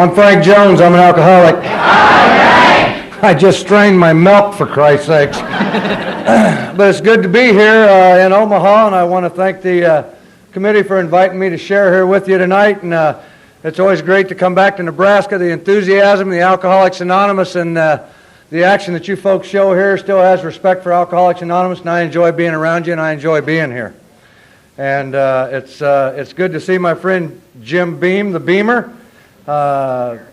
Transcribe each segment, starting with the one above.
I'm Frank Jones. I'm an alcoholic. I just strained my milk, for Christ's sakes. But it's good to be here in Omaha, and I want to thank the committee for inviting me to share here with you tonight. And it's always great to come back to Nebraska. The enthusiasm, the Alcoholics Anonymous, and the action that you folks show here still has respect for Alcoholics Anonymous, and I enjoy being around you, and I enjoy being here. And it's good to see my friend Jim Beam, the Beamer.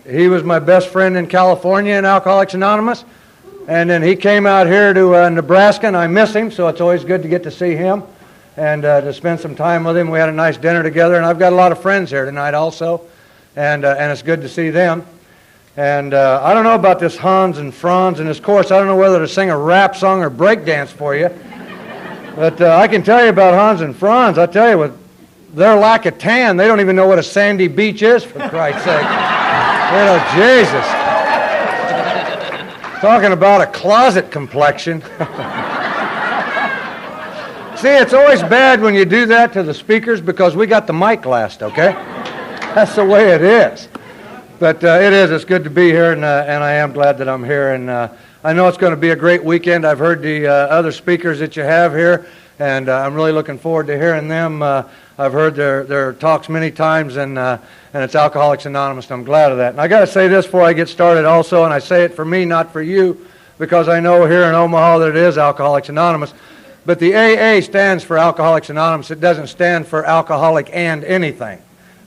He was my best friend in California in Alcoholics Anonymous, and then he came out here to Nebraska, and I miss him, so it's always good to get to see him and to spend some time with him. We had a nice dinner together, and I've got a lot of friends here tonight also, and it's good to see them. And I don't know about this Hans and Franz and this course. I don't know whether to sing a rap song or break dance for you. But I can tell you about Hans and Franz. I tell you, with their lack of tan, they don't even know what a sandy beach is, for Christ's sake. You know, Jesus. Talking about a closet complexion. See, it's always bad when you do that to the speakers because we got the mic last, okay? That's the way it is. But it's good to be here, and I am glad that I'm here. And I know it's going to be a great weekend. I've heard the other speakers that you have here, and I'm really looking forward to hearing them. I've heard their talks many times, and it's Alcoholics Anonymous, and I'm glad of that. And I got to say this before I get started also, and I say it for me, not for you, because I know here in Omaha that it is Alcoholics Anonymous. But the AA stands for Alcoholics Anonymous. It doesn't stand for alcoholic and anything.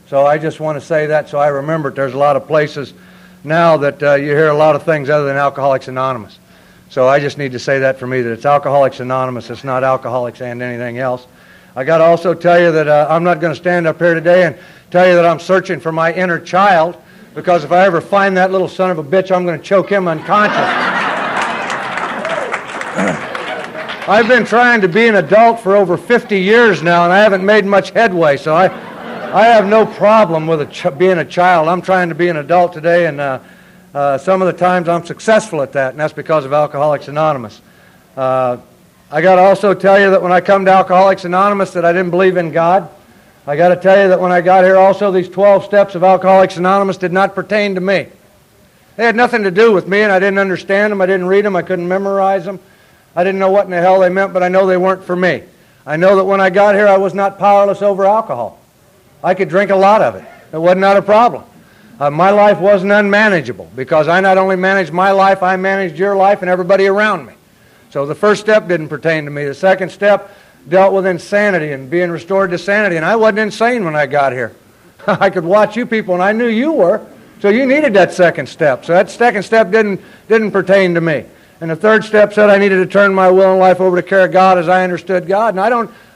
So I just want to say that so I remember it. There's a lot of places now that you hear a lot of things other than Alcoholics Anonymous. So I just need to say that for me, that it's Alcoholics Anonymous. It's not Alcoholics and anything else. I got to also tell you that I'm not going to stand up here today and tell you that I'm searching for my inner child, because if I ever find that little son of a bitch, I'm going to choke him unconscious. I've been trying to be an adult for over 50 years now, and I haven't made much headway, so I have no problem with being a child. I'm trying to be an adult today, and some of the times I'm successful at that, and that's because of Alcoholics Anonymous. I got to also tell you that when I come to Alcoholics Anonymous that I didn't believe in God. I got to tell you that when I got here also, these 12 steps of Alcoholics Anonymous did not pertain to me. They had nothing to do with me, and I didn't understand them. I didn't read them. I couldn't memorize them. I didn't know what in the hell they meant, but I know they weren't for me. I know that when I got here, I was not powerless over alcohol. I could drink a lot of it. It was not a problem. My life wasn't unmanageable, because I not only managed my life, I managed your life and everybody around me. So the first step didn't pertain to me. The second step dealt with insanity and being restored to sanity, and I wasn't insane when I got here. I could watch you people, and I knew you were, so you needed that second step. So that second step didn't pertain to me. And the third step said I needed to turn my will and life over to care of God as I understood God, and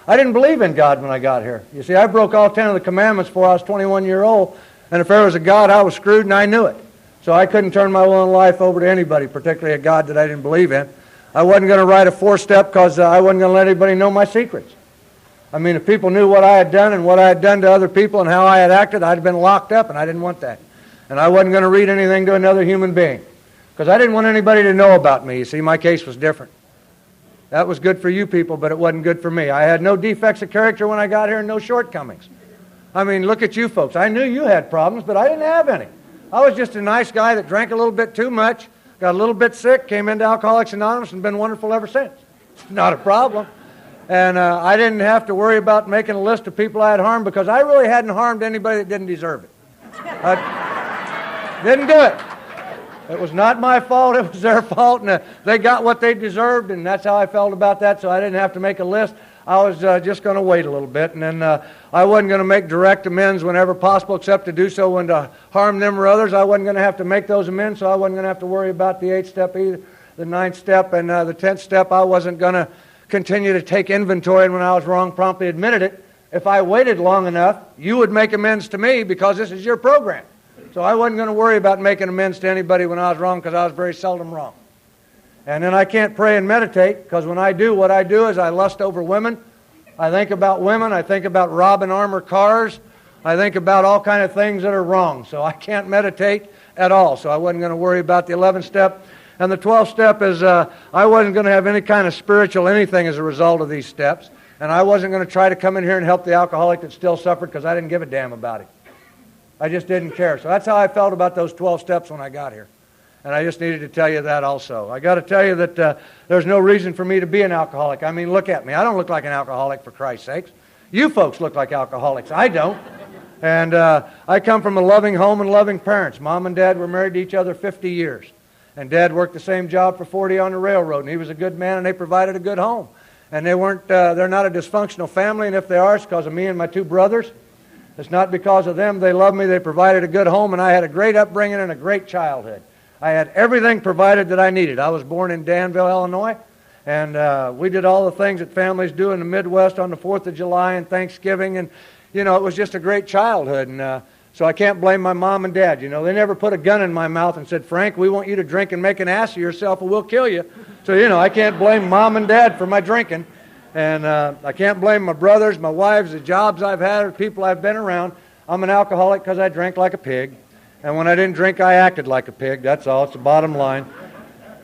I didn't believe in God when I got here. You see, I broke all 10 of the commandments before I was 21 years old, and if there was a God, I was screwed, and I knew it. So I couldn't turn my will and life over to anybody, particularly a God that I didn't believe in. I wasn't going to write a four-step because I wasn't going to let anybody know my secrets. I mean, if people knew what I had done and what I had done to other people and how I had acted, I'd have been locked up, and I didn't want that. And I wasn't going to read anything to another human being because I didn't want anybody to know about me. You see, my case was different. That was good for you people, but it wasn't good for me. I had no defects of character when I got here and no shortcomings. I mean, look at you folks. I knew you had problems, but I didn't have any. I was just a nice guy that drank a little bit too much, got a little bit sick, came into Alcoholics Anonymous, and been wonderful ever since. Not a problem. And I didn't have to worry about making a list of people I had harmed because I really hadn't harmed anybody that didn't deserve it. I didn't do it. It was not my fault. It was their fault, and they got what they deserved, and that's how I felt about that, so I didn't have to make a list. I was just going to wait a little bit, and then I wasn't going to make direct amends whenever possible, except to do so when to harm them or others. I wasn't going to have to make those amends, so I wasn't going to have to worry about the 8th step either, the 9th step, and the 10th step. I wasn't going to continue to take inventory, and when I was wrong, promptly admitted it. If I waited long enough, you would make amends to me because this is your program. So I wasn't going to worry about making amends to anybody when I was wrong because I was very seldom wrong. And then I can't pray and meditate because when I do, what I do is I lust over women. I think about women. I think about robbing armored cars. I think about all kind of things that are wrong. So I can't meditate at all. So I wasn't going to worry about the 11th step. And the 12th step is I wasn't going to have any kind of spiritual anything as a result of these steps. And I wasn't going to try to come in here and help the alcoholic that still suffered because I didn't give a damn about him. I just didn't care. So that's how I felt about those 12 steps when I got here. And I just needed to tell you that also. I got to tell you that there's no reason for me to be an alcoholic. I mean, look at me. I don't look like an alcoholic, for Christ's sakes. You folks look like alcoholics. I don't. And I come from a loving home and loving parents. Mom and Dad were married to each other 50 years. And Dad worked the same job for 40 on the railroad. And he was a good man, and they provided a good home. And they're not a dysfunctional family. And if they are, it's because of me and my two brothers. It's not because of them. They love me. They provided a good home. And I had a great upbringing and a great childhood. I had everything provided that I needed. I was born in Danville, Illinois, and we did all the things that families do in the Midwest on the 4th of July and Thanksgiving, and, you know, it was just a great childhood, and so I can't blame my mom and dad. You know, they never put a gun in my mouth and said, Frank, we want you to drink and make an ass of yourself or we'll kill you. So, you know, I can't blame mom and dad for my drinking, and I can't blame my brothers, my wives, the jobs I've had, or people I've been around. I'm an alcoholic because I drank like a pig. And when I didn't drink, I acted like a pig. That's all. It's the bottom line.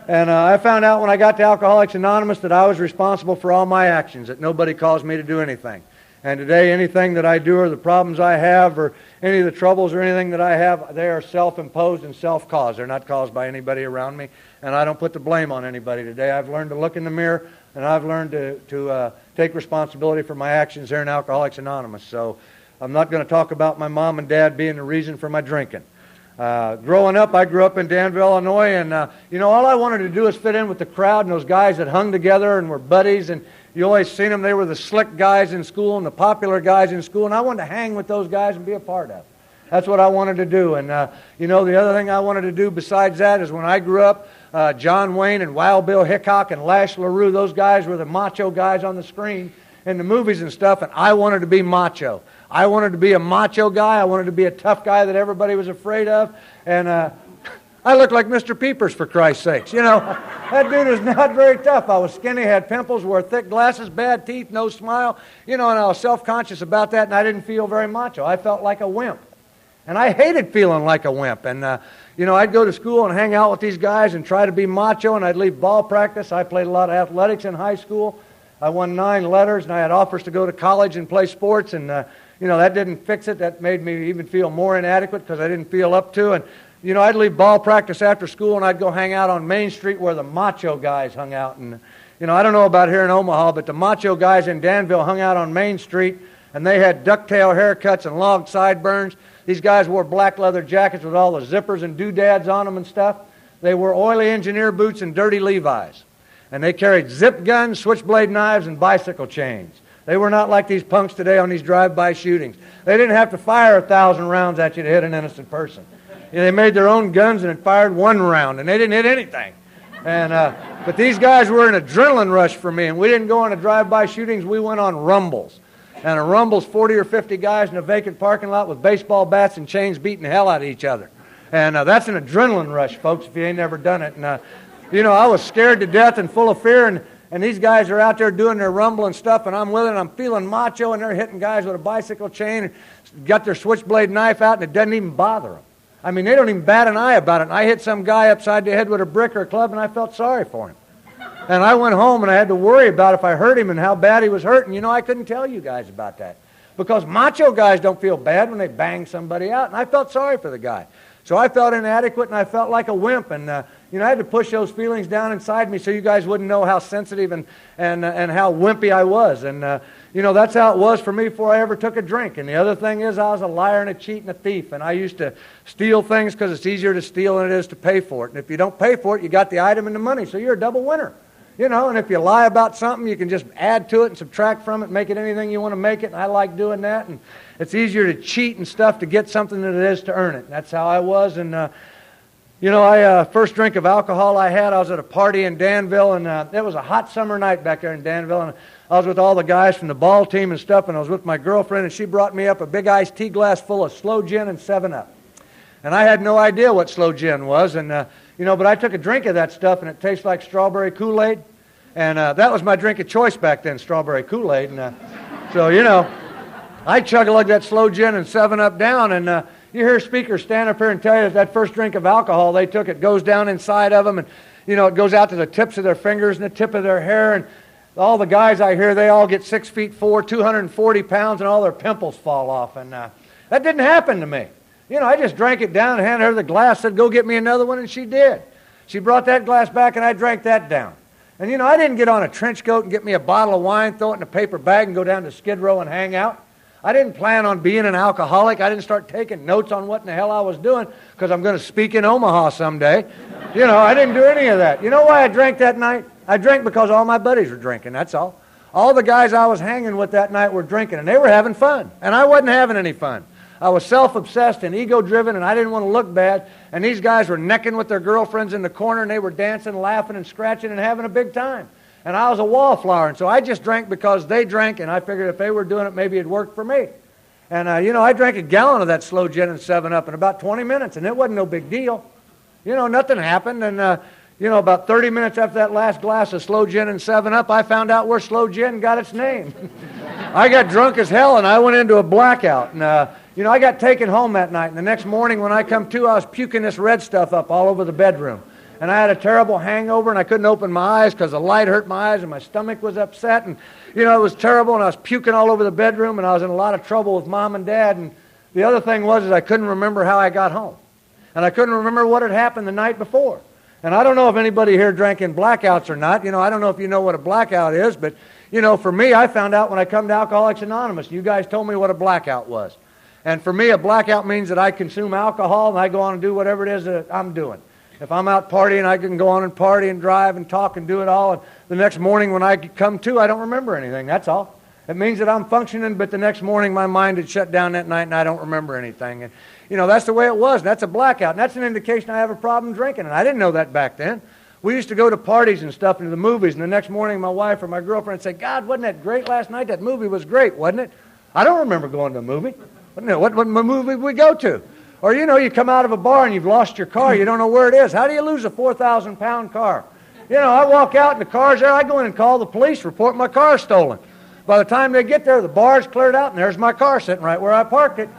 And I found out when I got to Alcoholics Anonymous that I was responsible for all my actions, that nobody caused me to do anything. And today, anything that I do or the problems I have or any of the troubles or anything that I have, they are self-imposed and self-caused. They're not caused by anybody around me. And I don't put the blame on anybody today. I've learned to look in the mirror, and I've learned to take responsibility for my actions here in Alcoholics Anonymous. So I'm not going to talk about my mom and dad being the reason for my drinking. Growing up, I grew up in Danville, Illinois, and you know, all I wanted to do was fit in with the crowd and those guys that hung together and were buddies, and you always seen them. They were the slick guys in school and the popular guys in school, and I wanted to hang with those guys and be a part of it. That's what I wanted to do. And you know, the other thing I wanted to do besides that is when I grew up, John Wayne and Wild Bill Hickok and Lash LaRue, those guys were the macho guys on the screen in the movies and stuff, and I wanted to be macho. I wanted to be a macho guy. I wanted to be a tough guy that everybody was afraid of. And I looked like Mr. Peepers, for Christ's sakes. You know, that dude was not very tough. I was skinny, had pimples, wore thick glasses, bad teeth, no smile. You know, and I was self-conscious about that, and I didn't feel very macho. I felt like a wimp. And I hated feeling like a wimp. And, you know, I'd go to school and hang out with these guys and try to be macho, and I'd leave ball practice. I played a lot of athletics in high school. I won 9 letters, and I had offers to go to college and play sports, and you know, that didn't fix it. That made me even feel more inadequate because I didn't feel up to. And, you know, I'd leave ball practice after school and I'd go hang out on Main Street where the macho guys hung out. And, you know, I don't know about here in Omaha, but the macho guys in Danville hung out on Main Street, and they had ducktail haircuts and log sideburns. These guys wore black leather jackets with all the zippers and doodads on them and stuff. They wore oily engineer boots and dirty Levi's. And they carried zip guns, switchblade knives, and bicycle chains. They were not like these punks today on these drive-by shootings. They didn't have to fire 1,000 rounds at you to hit an innocent person. You know, they made their own guns and it fired 1 round, and they didn't hit anything. And but these guys were an adrenaline rush for me, and we didn't go on a drive-by shootings. We went on rumbles. And a rumble's 40 or 50 guys in a vacant parking lot with baseball bats and chains beating the hell out of each other. And that's an adrenaline rush, folks, if you ain't never done it. And, you know, I was scared to death and full of fear, and these guys are out there doing their rumble and stuff, and I'm with it, and I'm feeling macho, and they're hitting guys with a bicycle chain, and got their switchblade knife out, and it doesn't even bother them. I mean, they don't even bat an eye about it. And I hit some guy upside the head with a brick or a club, and I felt sorry for him. And I went home, and I had to worry about if I hurt him and how bad he was hurting. You know, I couldn't tell you guys about that. Because macho guys don't feel bad when they bang somebody out, and I felt sorry for the guy. So I felt inadequate, and I felt like a wimp, and you know, I had to push those feelings down inside me so you guys wouldn't know how sensitive and how wimpy I was. And you know, that's how it was for me before I ever took a drink. And the other thing is, I was a liar and a cheat and a thief, and I used to steal things because it's easier to steal than it is to pay for it. And if you don't pay for it, you got the item and the money, so you're a double winner. You know, and if you lie about something, you can just add to it and subtract from it, make it anything you want to make it, and I like doing that. And it's easier to cheat and stuff to get something than it is to earn it. And that's how I was. And, you know, first drink of alcohol I had, I was at a party in Danville, and it was a hot summer night back there in Danville, and I was with all the guys from the ball team and stuff, and I was with my girlfriend, and she brought me up a big iced tea glass full of sloe gin and 7-Up. And I had no idea what sloe gin was, and you know, but I took a drink of that stuff, and it tastes like strawberry Kool-Aid. And that was my drink of choice back then, strawberry Kool-Aid. And so, you know, I chug-a-lug that slow gin and 7-Up down. And you hear speakers stand up here and tell you that first drink of alcohol they took, it goes down inside of them. And, you know, it goes out to the tips of their fingers and the tip of their hair. And all the guys I hear, they all get 6'4", 240 pounds, and all their pimples fall off. And that didn't happen to me. You know, I just drank it down and handed her the glass, said, go get me another one, and she did. She brought that glass back, and I drank that down. And, you know, I didn't get on a trench coat and get me a bottle of wine, throw it in a paper bag, and go down to Skid Row and hang out. I didn't plan on being an alcoholic. I didn't start taking notes on what in the hell I was doing because I'm going to speak in Omaha someday. You know, I didn't do any of that. You know why I drank that night? I drank because all my buddies were drinking, that's all. All the guys I was hanging with that night were drinking, and they were having fun, and I wasn't having any fun. I was self-obsessed and ego-driven, and I didn't want to look bad, and these guys were necking with their girlfriends in the corner, and they were dancing, laughing, and scratching, and having a big time. And I was a wallflower, and so I just drank because they drank, and I figured if they were doing it, maybe it'd work for me. And, you know, I drank a gallon of that slow gin and 7-Up in about 20 minutes, and it wasn't no big deal. You know, nothing happened, and, you know, about 30 minutes after that last glass of slow gin and 7-Up, I found out where slow gin got its name. I got drunk as hell, and I went into a blackout. And, you know, I got taken home that night, and the next morning when I come to, I was puking this red stuff up all over the bedroom. And I had a terrible hangover, and I couldn't open my eyes because the light hurt my eyes, and my stomach was upset. And, you know, it was terrible, and I was puking all over the bedroom, and I was in a lot of trouble with Mom and Dad. And the other thing was is I couldn't remember how I got home. And I couldn't remember what had happened the night before. And I don't know if anybody here drank in blackouts or not. You know, I don't know if you know what a blackout is, but, you know, for me, I found out when I come to Alcoholics Anonymous. You guys told me what a blackout was. And for me, a blackout means that I consume alcohol and I go on and do whatever it is that I'm doing. If I'm out partying, I can go on and party and drive and talk and do it all. And the next morning when I come to, I don't remember anything. That's all. It means that I'm functioning, but the next morning my mind had shut down that night and I don't remember anything. And, you know, that's the way it was. That's a blackout. And that's an indication I have a problem drinking. And I didn't know that back then. We used to go to parties and stuff and to the movies. And the next morning my wife or my girlfriend would say, God, wasn't that great last night? That movie was great, wasn't it? I don't remember going to a movie. What movie did we go to? Or, you know, you come out of a bar and you've lost your car. You don't know where it is. How do you lose a 4,000-pound car? You know, I walk out and the car's there. I go in and call the police, report my car stolen. By the time they get there, the bar's cleared out and there's my car sitting right where I parked it.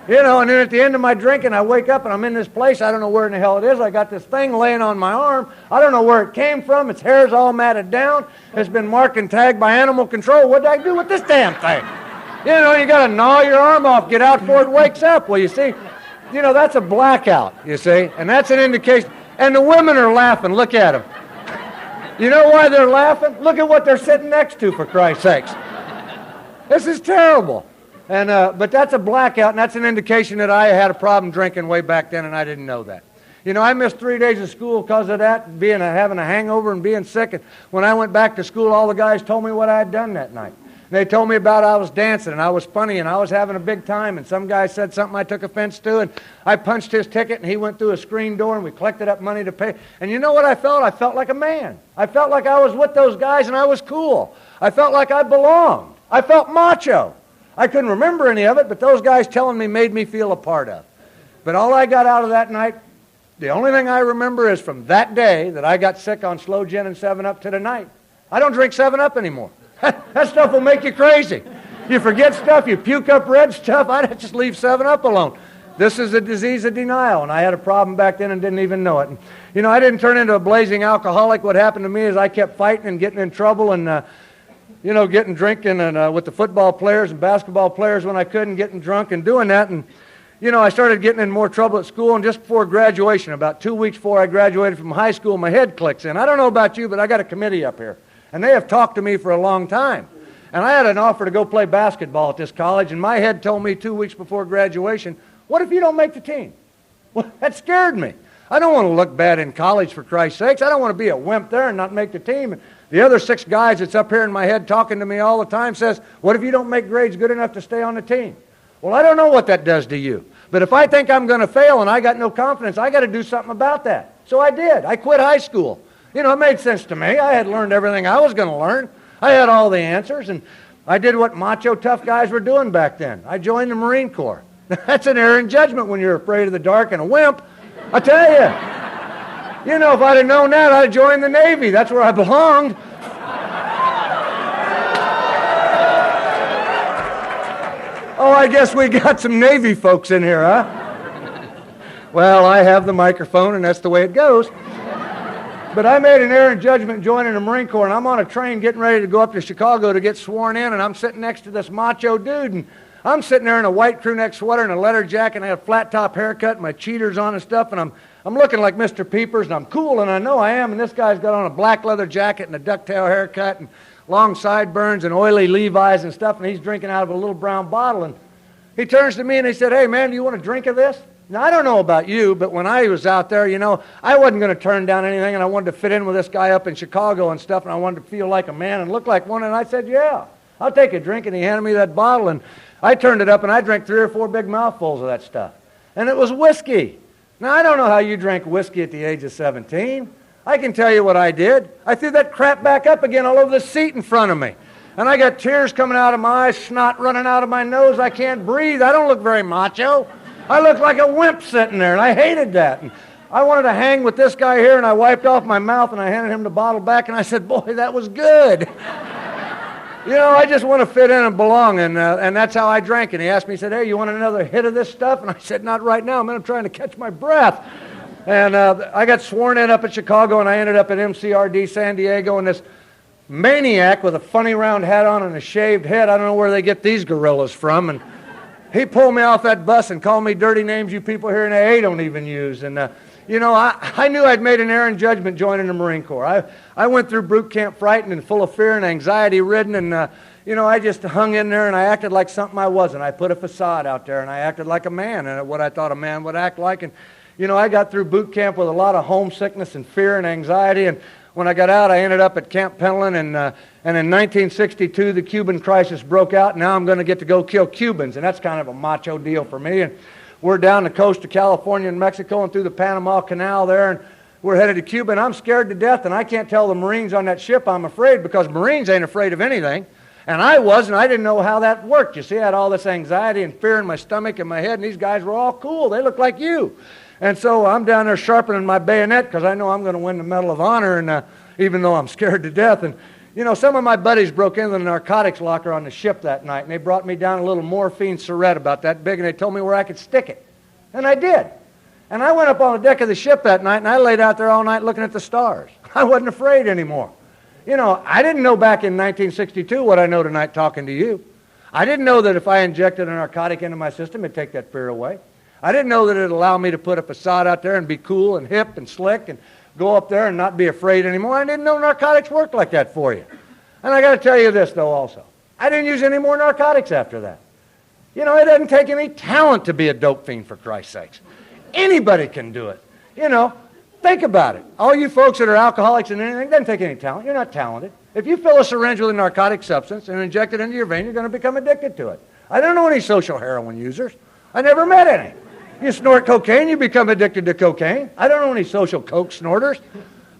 You know, and then at the end of my drinking, I wake up and I'm in this place. I don't know where in the hell it is. I got this thing laying on my arm. I don't know where it came from. Its hair's all matted down. It's been marked and tagged by animal control. What did I do with this damn thing? You know, you got to gnaw your arm off, get out before it wakes up. Well, you see, you know, that's a blackout, you see, and that's an indication. And the women are laughing. Look at them. You know why they're laughing? Look at what they're sitting next to, for Christ's sakes. This is terrible. And but that's a blackout, and that's an indication that I had a problem drinking way back then, and I didn't know that. You know, I missed 3 days of school because of that, having a hangover and being sick. And when I went back to school, all the guys told me what I had done that night. They told me about I was dancing, and I was funny, and I was having a big time, and some guy said something I took offense to, and I punched his ticket, and he went through a screen door, and we collected up money to pay. And you know what I felt? I felt like a man. I felt like I was with those guys, and I was cool. I felt like I belonged. I felt macho. I couldn't remember any of it, but those guys telling me made me feel a part of. But all I got out of that night, the only thing I remember is from that day that I got sick on slow gin and 7-Up to tonight. I don't drink 7-Up anymore. That stuff will make you crazy. You forget stuff, you puke up red stuff. I'd just leave 7-Up alone. This is a disease of denial, and I had a problem back then and didn't even know it. And, you know, I didn't turn into a blazing alcoholic. What happened to me is I kept fighting and getting in trouble and, you know, getting drinking and with the football players and basketball players when I couldn't, getting drunk and doing that. And, you know, I started getting in more trouble at school, and just before graduation, about 2 weeks before I graduated from high school, my head clicks in. I don't know about you, but I got a committee up here. And they have talked to me for a long time. And I had an offer to go play basketball at this college, and my head told me 2 weeks before graduation, what if you don't make the team? Well, that scared me. I don't want to look bad in college, for Christ's sakes. I don't want to be a wimp there and not make the team. And the other 6 guys that's up here in my head talking to me all the time says, what if you don't make grades good enough to stay on the team? Well, I don't know what that does to you. But if I think I'm going to fail and I got no confidence, I got to do something about that. So I did. I quit high school. You know, it made sense to me. I had learned everything I was going to learn. I had all the answers, and I did what macho tough guys were doing back then. I joined the Marine Corps. That's an error in judgment when you're afraid of the dark and a wimp. I tell you. You know, if I'd have known that, I'd have joined the Navy. That's where I belonged. Oh, I guess we got some Navy folks in here, huh? Well, I have the microphone, and that's the way it goes. But I made an error in judgment joining the Marine Corps, and I'm on a train getting ready to go up to Chicago to get sworn in, and I'm sitting next to this macho dude, and I'm sitting there in a white crew neck sweater and a leather jacket, and I had a flat top haircut and my cheaters on and stuff, and I'm looking like Mr. Peepers, and I'm cool, and I know I am, and this guy's got on a black leather jacket and a ducktail haircut and long sideburns and oily Levi's and stuff, and he's drinking out of a little brown bottle, and he turns to me and he said, "Hey, man, do you want a drink of this?" Now, I don't know about you, but when I was out there, I wasn't going to turn down anything, and I wanted to fit in with this guy up in Chicago and stuff, and I wanted to feel like a man and look like one, and I said, "Yeah, I'll take a drink," and he handed me that bottle, and I turned it up, and I drank 3 or 4 big mouthfuls of that stuff, and it was whiskey. Now, I don't know how you drank whiskey at the age of 17. I can tell you what I did. I threw that crap back up again all over the seat in front of me, and I got tears coming out of my eyes, snot running out of my nose. I can't breathe. I don't look very macho. I look like a wimp sitting there, and I hated that. And I wanted to hang with this guy here, and I wiped off my mouth, and I handed him the bottle back, and I said, "Boy, that was good." I just want to fit in and belong, and that's how I drank. And he asked me, he said, "Hey, you want another hit of this stuff?" And I said, "Not right now, man. I'm trying to catch my breath." And I got sworn in up at Chicago, and I ended up at MCRD San Diego, and this maniac with a funny round hat on and a shaved head, I don't know where they get these gorillas from, and he pulled me off that bus and called me dirty names you people here in AA don't even use. And, I knew I'd made an errant judgment joining the Marine Corps. I went through boot camp frightened and full of fear and anxiety-ridden, and, I just hung in there, and I acted like something I wasn't. I put a facade out there, and I acted like a man, and what I thought a man would act like. And, I got through boot camp with a lot of homesickness and fear and anxiety, and when I got out, I ended up at Camp Pendleton, and in 1962, the Cuban crisis broke out. Now I'm going to get to go kill Cubans, and that's kind of a macho deal for me. And we're down the coast of California and Mexico and through the Panama Canal there, and we're headed to Cuba, and I'm scared to death, and I can't tell the Marines on that ship I'm afraid, because Marines ain't afraid of anything. And I wasn't. I didn't know how that worked. You see, I had all this anxiety and fear in my stomach and my head, and these guys were all cool. They looked like you. And so I'm down there sharpening my bayonet because I know I'm going to win the Medal of Honor, and even though I'm scared to death. And, some of my buddies broke into the narcotics locker on the ship that night, and they brought me down a little morphine syringe about that big, and they told me where I could stick it. And I did. And I went up on the deck of the ship that night, and I laid out there all night looking at the stars. I wasn't afraid anymore. I didn't know back in 1962 what I know tonight talking to you. I didn't know that if I injected a narcotic into my system, it'd take that fear away. I didn't know that it'd allow me to put a facade out there and be cool and hip and slick and go up there and not be afraid anymore. I didn't know narcotics worked like that for you. And I got to tell you this, though, also. I didn't use any more narcotics after that. It doesn't take any talent to be a dope fiend, for Christ's sakes. Anybody can do it. Think about it. All you folks that are alcoholics and anything, it doesn't take any talent. You're not talented. If you fill a syringe with a narcotic substance and inject it into your vein, you're going to become addicted to it. I don't know any social heroin users. I never met any. You snort cocaine, you become addicted to cocaine. I don't know any social coke snorters.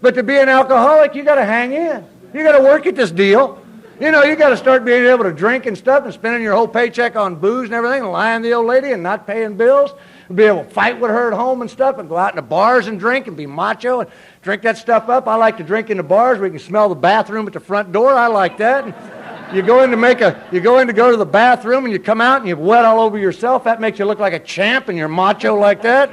But to be an alcoholic, you got to hang in. You got to work at this deal. You got to start being able to drink and stuff and spending your whole paycheck on booze and everything and lying to the old lady and not paying bills. And be able to fight with her at home and stuff and go out in the bars and drink and be macho and drink that stuff up. I like to drink in the bars where you can smell the bathroom at the front door. I like that. And you go in to go to the bathroom and you come out and you're wet all over yourself. That makes you look like a champ and you're macho like that,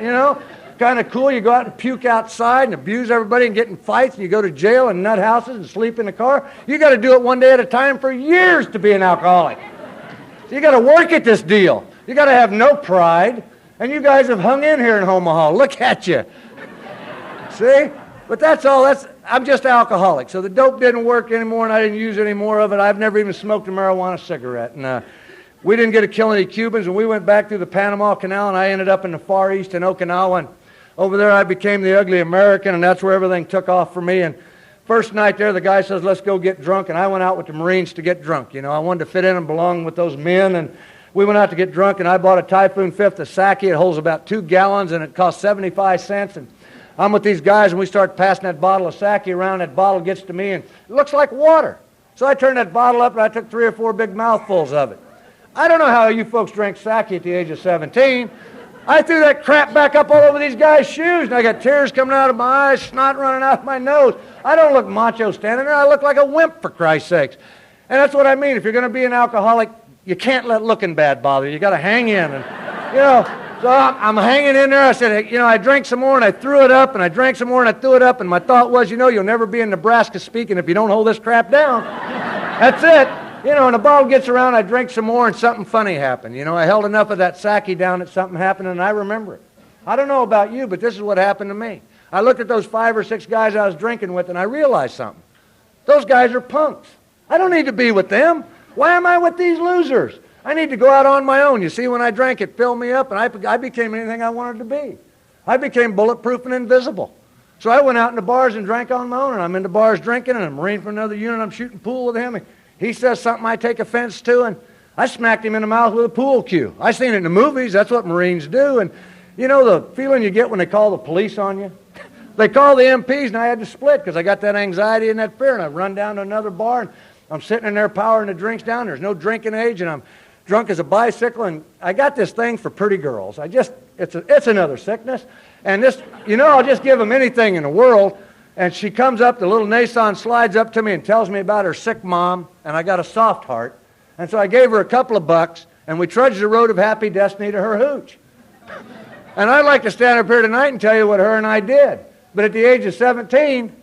Kind of cool. You go out and puke outside and abuse everybody and get in fights, and you go to jail and nut houses and sleep in the car. You got to do it one day at a time for years to be an alcoholic. So you got to work at this deal. You got to have no pride. And you guys have hung in here in Omaha. Look at you. See? But that's all. I'm just alcoholic. So the dope didn't work anymore, and I didn't use any more of it. I've never even smoked a marijuana cigarette. And we didn't get to kill any Cubans, and we went back through the Panama Canal, and I ended up in the Far East in Okinawa. And over there I became the ugly American, and that's where everything took off for me. And first night there, the guy says, "Let's go get drunk." And I went out with the Marines to get drunk. I wanted to fit in and belong with those men. And we went out to get drunk, and I bought a Typhoon Fifth of sake. It holds about 2 gallons, and it cost 75 cents. And I'm with these guys, and we start passing that bottle of sake around. That bottle gets to me, and it looks like water. So I turned that bottle up, and I took 3 or 4 big mouthfuls of it. I don't know how you folks drank sake at the age of 17. I threw that crap back up all over these guys' shoes, and I got tears coming out of my eyes, snot running out of my nose. I don't look macho standing there. I look like a wimp, for Christ's sakes. And that's what I mean. If you're going to be an alcoholic, you can't let looking bad bother you. You got to hang in. And, so I'm hanging in there. I said, I drank some more, and I threw it up, and I drank some more, and I threw it up, and my thought was, you'll never be in Nebraska speaking if you don't hold this crap down. That's it. You know, and the bottle gets around, I drink some more, and something funny happened. You know, I held enough of that sake down that something happened, and I remember it. I don't know about you, but this is what happened to me. I looked at those 5 or 6 guys I was drinking with, and I realized something. Those guys are punks. I don't need to be with them. Why am I with these losers? I need to go out on my own. You see, when I drank, it filled me up, and I became anything I wanted to be. I became bulletproof and invisible. So I went out in the bars and drank on my own, and I'm in the bars drinking, and a Marine from another unit, I'm shooting pool with him. He says something I take offense to, and I smacked him in the mouth with a pool cue. I seen it in the movies. That's what Marines do. And you know the feeling you get when they call the police on you? They call the MPs, and I had to split because I got that anxiety and that fear, and I run down to another bar, and I'm sitting in there powering the drinks down. There's no drinking age, and I'm drunk as a bicycle, and I got this thing for pretty girls. It's another sickness. And this, you know, I'll just give them anything in the world. And she comes up, the little Nason slides up to me and tells me about her sick mom, and I got a soft heart. And so I gave her a couple of bucks, and we trudged the road of happy destiny to her hooch. And I'd like to stand up here tonight and tell you what her and I did. But at the age of 17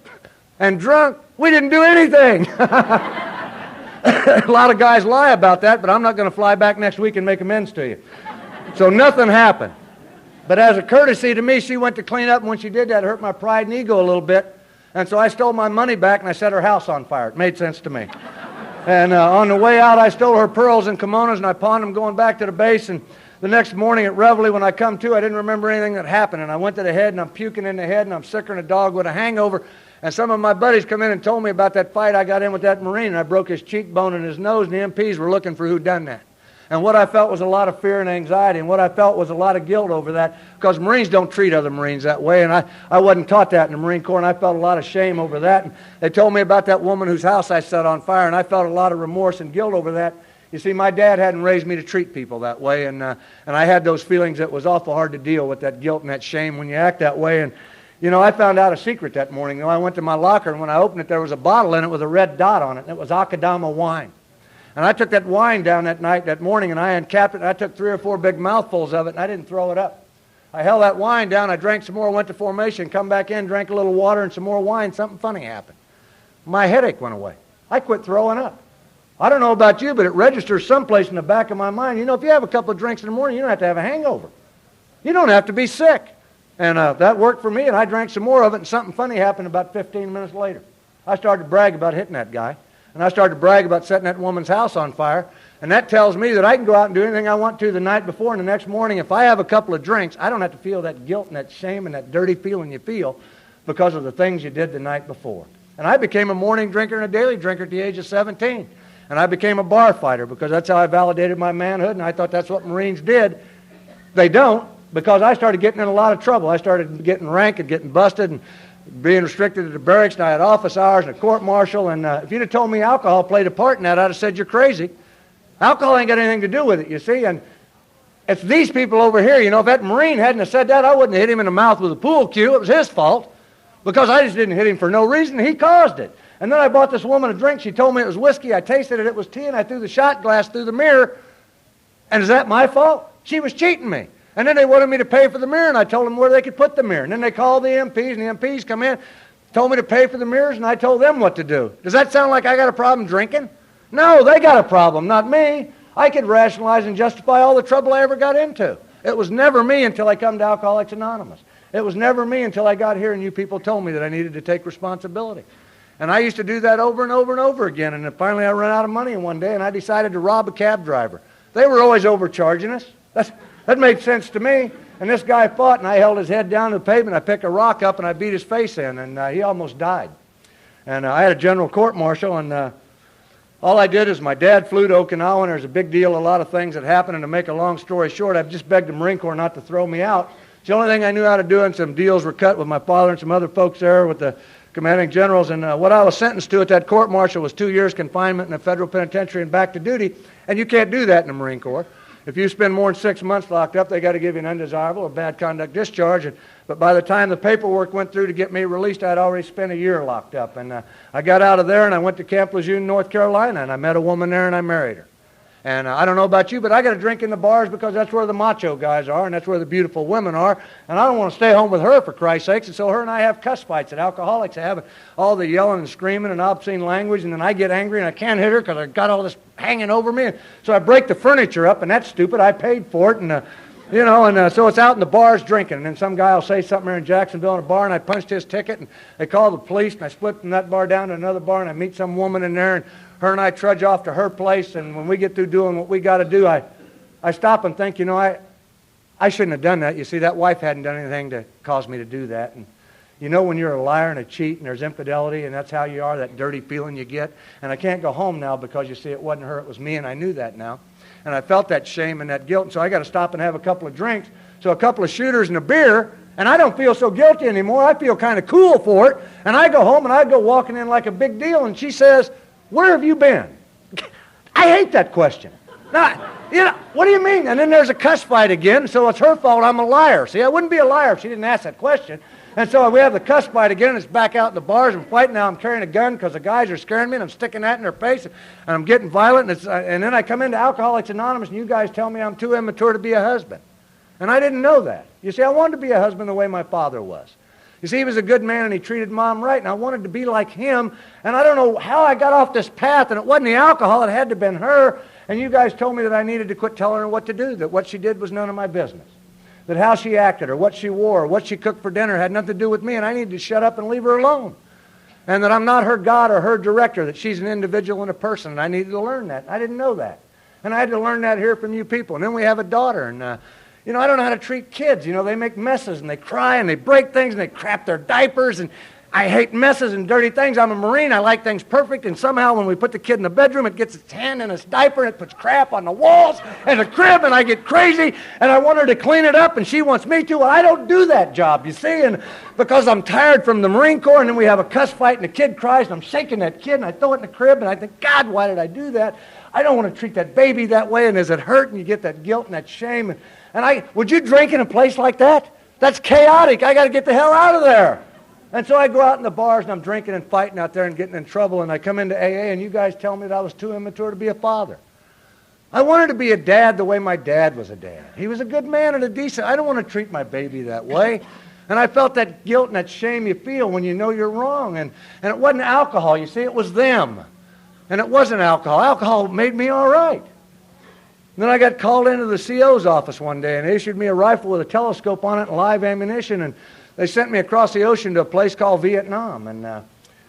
and drunk, we didn't do anything. A lot of guys lie about that, but I'm not going to fly back next week and make amends to you. So nothing happened. But as a courtesy to me, she went to clean up, and when she did that, it hurt my pride and ego a little bit. And so I stole my money back, and I set her house on fire. It made sense to me. And on the way out, I stole her pearls and kimonos, and I pawned them going back to the base. And the next morning at Reveille, when I come to, I didn't remember anything that happened. And I went to the head, and I'm puking in the head, and I'm sicker than a dog with a hangover. And some of my buddies come in and told me about that fight I got in with that Marine, and I broke his cheekbone and his nose, and the MPs were looking for who done that. And what I felt was a lot of fear and anxiety, and what I felt was a lot of guilt over that, because Marines don't treat other Marines that way, and I wasn't taught that in the Marine Corps, and I felt a lot of shame over that. And they told me about that woman whose house I set on fire, and I felt a lot of remorse and guilt over that. You see, my dad hadn't raised me to treat people that way, and I had those feelings. It was awful hard to deal with that guilt and that shame when you act that way. And you know, I found out a secret that morning. I went to my locker, and when I opened it, there was a bottle in it with a red dot on it, and it was Akadama wine. And I took that wine down that morning, and I uncapped it, and I took 3 or 4 big mouthfuls of it, and I didn't throw it up. I held that wine down, I drank some more, went to formation, come back in, drank a little water and some more wine, something funny happened. My headache went away. I quit throwing up. I don't know about you, but it registers someplace in the back of my mind. You know, if you have a couple of drinks in the morning, you don't have to have a hangover. You don't have to be sick. And that worked for me, and I drank some more of it, and something funny happened about 15 minutes later. I started to brag about hitting that guy. And I started to brag about setting that woman's house on fire. And that tells me that I can go out and do anything I want to the night before, and the next morning, if I have a couple of drinks, I don't have to feel that guilt and that shame and that dirty feeling you feel because of the things you did the night before. And I became a morning drinker and a daily drinker at the age of 17. And I became a bar fighter because that's how I validated my manhood, and I thought that's what Marines did. They don't, because I started getting in a lot of trouble. I started getting ranked and getting busted and being restricted to the barracks, and I had office hours and a court-martial, and if you'd have told me alcohol played a part in that, I'd have said you're crazy. Alcohol ain't got anything to do with it, you see, and it's these people over here. You know, if that Marine hadn't have said that, I wouldn't have hit him in the mouth with a pool cue. It was his fault, because I just didn't hit him for no reason. He caused it. And then I bought this woman a drink. She told me it was whiskey. I tasted it. It was tea, and I threw the shot glass through the mirror. And is that my fault? She was cheating me. And then they wanted me to pay for the mirror, and I told them where they could put the mirror. And then they called the MPs, and the MPs come in, told me to pay for the mirrors, and I told them what to do. Does that sound like I got a problem drinking? No, they got a problem, not me. I could rationalize and justify all the trouble I ever got into. It was never me until I come to Alcoholics Anonymous. It was never me until I got here and you people told me that I needed to take responsibility. And I used to do that over and over and over again, and then finally I ran out of money one day, and I decided to rob a cab driver. They were always overcharging us. That made sense to me. And this guy fought, and I held his head down to the pavement. I picked a rock up, and I beat his face in, and he almost died. And I had a general court-martial, and all I did is my dad flew to Okinawa, and there's a big deal, a lot of things that happened. And to make a long story short, I've just begged the Marine Corps not to throw me out. It's the only thing I knew how to do, and some deals were cut with my father and some other folks there with the commanding generals. And what I was sentenced to at that court-martial was 2 years confinement in a federal penitentiary and back to duty. And you can't do that in the Marine Corps. If you spend more than 6 months locked up, they got to give you an undesirable or bad conduct discharge. But by the time the paperwork went through to get me released, I'd already spent a year locked up. And I got out of there, and I went to Camp Lejeune, North Carolina, and I met a woman there, and I married her. And I don't know about you, but I got to drink in the bars because that's where the macho guys are and that's where the beautiful women are. And I don't want to stay home with her, for Christ's sakes. And so her and I have cuss fights that alcoholics have, all the yelling and screaming and obscene language. And then I get angry and I can't hit her because I've got all this hanging over me. And so I break the furniture up, and that's stupid. I paid for it. And so it's out in the bars drinking. And then some guy will say something here in Jacksonville in a bar, and I punched his ticket, and they call the police, and I split from that bar down to another bar, and I meet some woman in there, and her and I trudge off to her place, and when we get through doing what we got to do, I stop and think, I shouldn't have done that. You see, that wife hadn't done anything to cause me to do that. And when you're a liar and a cheat and there's infidelity and that's how you are, that dirty feeling you get. And I can't go home now because, you see, it wasn't her, it was me, and I knew that now. And I felt that shame and that guilt, and so I got to stop and have a couple of drinks. So a couple of shooters and a beer, and I don't feel so guilty anymore. I feel kind of cool for it. And I go home and I go walking in like a big deal, and she says, "Where have you been?" I hate that question. Now, what do you mean? And then there's a cuss fight again, so it's her fault I'm a liar. See, I wouldn't be a liar if she didn't ask that question. And so we have the cuss fight again, and it's back out in the bars and fighting. Now I'm carrying a gun because the guys are scaring me, and I'm sticking that in their face, and I'm getting violent. And then I come into Alcoholics Anonymous, and you guys tell me I'm too immature to be a husband. And I didn't know that. You see, I wanted to be a husband the way my father was. You see, he was a good man, and he treated Mom right, and I wanted to be like him. And I don't know how I got off this path, and it wasn't the alcohol. It had to have been her. And you guys told me that I needed to quit telling her what to do, that what she did was none of my business, that how she acted or what she wore or what she cooked for dinner had nothing to do with me, and I needed to shut up and leave her alone, and that I'm not her God or her director, that she's an individual and a person, and I needed to learn that. I didn't know that, and I had to learn that here from you people. And then we have a daughter, and I don't know how to treat kids. They make messes, and they cry, and they break things, and they crap their diapers, and I hate messes and dirty things. I'm a Marine. I like things perfect, and somehow when we put the kid in the bedroom, it gets its hand in its diaper, and it puts crap on the walls and the crib, and I get crazy, and I want her to clean it up, and she wants me to. Well, I don't do that job, you see, and because I'm tired from the Marine Corps, and then we have a cuss fight, and the kid cries, and I'm shaking that kid, and I throw it in the crib, and I think, God, why did I do that? I don't want to treat that baby that way, and does it hurt? And you get that guilt and that shame. Would you drink in a place like that? That's chaotic. I got to get the hell out of there. And so I go out in the bars, and I'm drinking and fighting out there and getting in trouble, and I come into AA, and you guys tell me that I was too immature to be a father. I wanted to be a dad the way my dad was a dad. He was a good man and a decent. I don't want to treat my baby that way. And I felt that guilt and that shame you feel when you know you're wrong. And it wasn't alcohol, you see, it was them. And it wasn't alcohol. Alcohol made me all right. And then I got called into the CO's office one day, and they issued me a rifle with a telescope on it and live ammunition, and they sent me across the ocean to a place called Vietnam. And I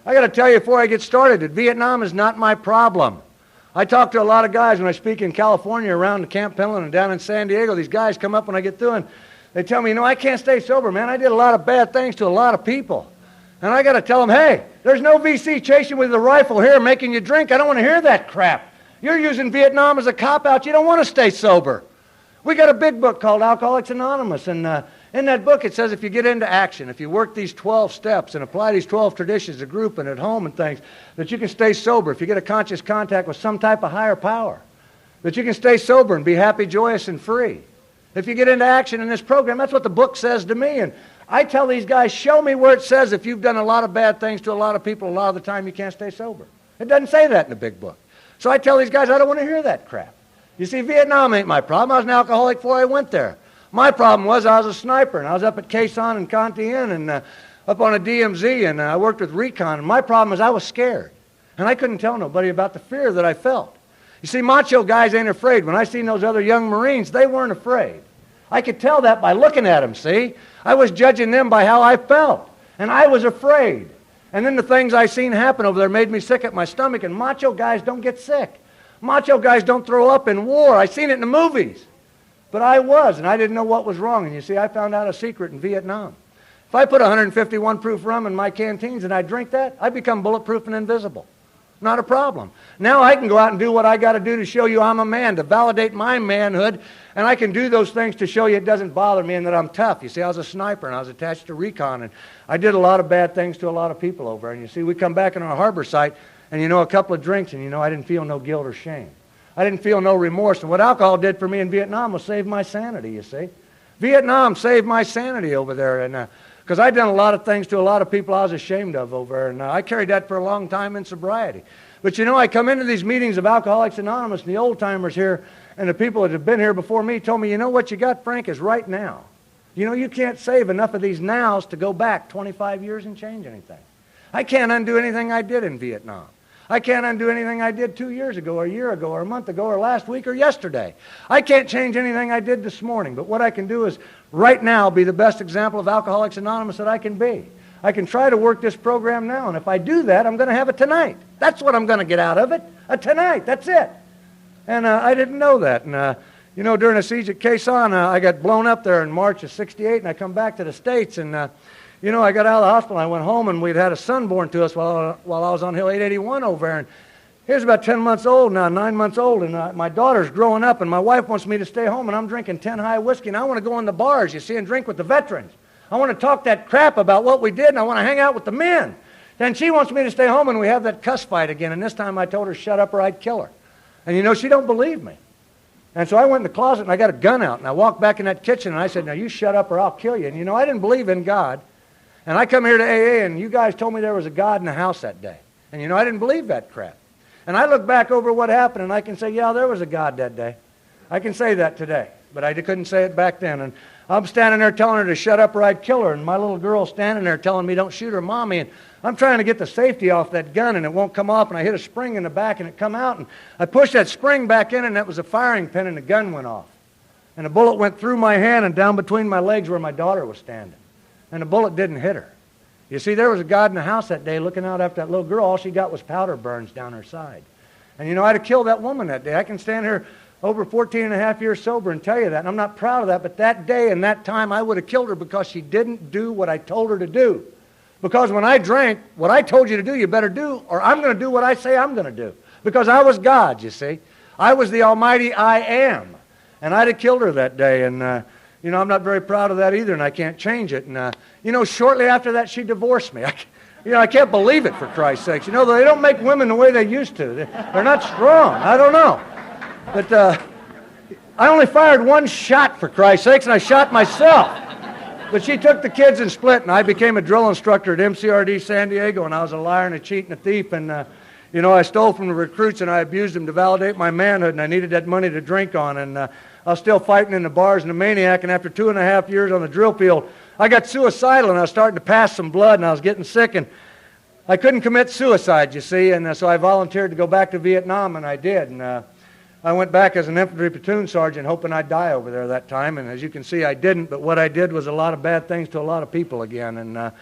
got to tell you before I get started that Vietnam is not my problem. I talk to a lot of guys when I speak in California around Camp Pendleton and down in San Diego. These guys come up when I get through, and they tell me, I can't stay sober, man. I did a lot of bad things to a lot of people. And I got to tell them, hey, there's no VC chasing with a rifle here making you drink. I don't want to hear that crap. You're using Vietnam as a cop-out. You don't want to stay sober. We got a big book called Alcoholics Anonymous, and in that book it says if you get into action, if you work these 12 steps and apply these 12 traditions to group and at home and things, that you can stay sober. If you get a conscious contact with some type of higher power, that you can stay sober and be happy, joyous, and free. If you get into action in this program, that's what the book says to me. And I tell these guys, show me where it says if you've done a lot of bad things to a lot of people, a lot of the time you can't stay sober. It doesn't say that in the big book. So I tell these guys, I don't want to hear that crap. You see, Vietnam ain't my problem. I was an alcoholic before I went there. My problem was I was a sniper, and I was up at Quezon and Con Tien and up on a DMZ, and I worked with recon. And my problem was I was scared, and I couldn't tell nobody about the fear that I felt. You see, macho guys ain't afraid. When I seen those other young Marines, they weren't afraid. I could tell that by looking at them, see? I was judging them by how I felt, and I was afraid. And then the things I seen happen over there made me sick at my stomach, and macho guys don't get sick. Macho guys don't throw up in war. I seen it in the movies. But I was, and I didn't know what was wrong. And you see, I found out a secret in Vietnam. If I put 151 proof rum in my canteens and I drink that, I become bulletproof and invisible. Not a problem. Now I can go out and do what I got to do to show you I'm a man, to validate my manhood, and I can do those things to show you it doesn't bother me and that I'm tough. You see, I was a sniper, and I was attached to recon, and I did a lot of bad things to a lot of people over there. And you see, we come back in our harbor site, and a couple of drinks, and I didn't feel no guilt or shame. I didn't feel no remorse. And what alcohol did for me in Vietnam was save my sanity, you see. Vietnam saved my sanity over there. And Because I'd done a lot of things to a lot of people I was ashamed of over there, and I carried that for a long time in sobriety. But you know, I come into these meetings of Alcoholics Anonymous, and the old-timers here and the people that have been here before me told me, you know what you got, Frank, is right now. You know, you can't save enough of these nows to go back 25 years and change anything. I can't undo anything I did in Vietnam. I can't undo anything I did 2 years ago, or a year ago, or a month ago, or last week, or yesterday. I can't change anything I did this morning, but what I can do is right now be the best example of Alcoholics Anonymous that I can be. I can try to work this program now, and if I do that, I'm going to have it tonight. That's what I'm going to get out of it, tonight. That's it. And I didn't know that. And, you know, during the siege at Quezon, I got blown up there in March of '68, and I come back to the States, and, you know, I got out of the hospital, and I went home, and we'd had a son born to us while I was on Hill 881 over there, and he was about 10 months old now, 9 months old, and my daughter's growing up, and my wife wants me to stay home, and I'm drinking 10 high whiskey, and I want to go in the bars, you see, and drink with the veterans. I want to talk that crap about what we did, and I want to hang out with the men. Then she wants me to stay home, and we have that cuss fight again, and this time I told her, shut up or I'd kill her. And you know, she don't believe me. And so I went in the closet, and I got a gun out, and I walked back in that kitchen, and I said, now you shut up or I'll kill you. And you know, I didn't believe in God. And I come here to AA, and you guys told me there was a God in the house that day. And you know, I didn't believe that crap. And I look back over what happened, and I can say, yeah, there was a God that day. I can say that today, but I couldn't say it back then. And I'm standing there telling her to shut up or I'd kill her, and my little girl's standing there telling me, don't shoot her, Mommy. And I'm trying to get the safety off that gun, and it won't come off, and I hit a spring in the back, and it come out, and I pushed that spring back in, and that was a firing pin, and the gun went off. And the bullet went through my hand and down between my legs where my daughter was standing. And the bullet didn't hit her. You see, there was a God in the house that day looking out after that little girl. All she got was powder burns down her side. And you know, I'd have killed that woman that day. I can stand here over 14 and a half years sober and tell you that. And I'm not proud of that, but that day and that time I would have killed her because she didn't do what I told her to do. Because when I drank, what I told you to do, you better do, or I'm going to do what I say I'm going to do. Because I was God, you see. I was the almighty I am. And I'd have killed her that day. And, you know, I'm not very proud of that either, and I can't change it. And, you know, shortly after that, she divorced me. I can't believe it, for Christ's sakes. You know, they don't make women the way they used to. They're not strong. I don't know. But I only fired one shot, for Christ's sakes, and I shot myself. But she took the kids and split, and I became a drill instructor at MCRD San Diego, and I was a liar and a cheat and a thief, and, you know, I stole from the recruits, and I abused them to validate my manhood, and I needed that money to drink on, and I was still fighting in the bars and a maniac, and after 2.5 years on the drill field, I got suicidal, and I was starting to pass some blood, and I was getting sick, and I couldn't commit suicide, you see, and so I volunteered to go back to Vietnam, and I did, and I went back as an infantry platoon sergeant hoping I'd die over there that time, and as you can see, I didn't, but what I did was a lot of bad things to a lot of people again, and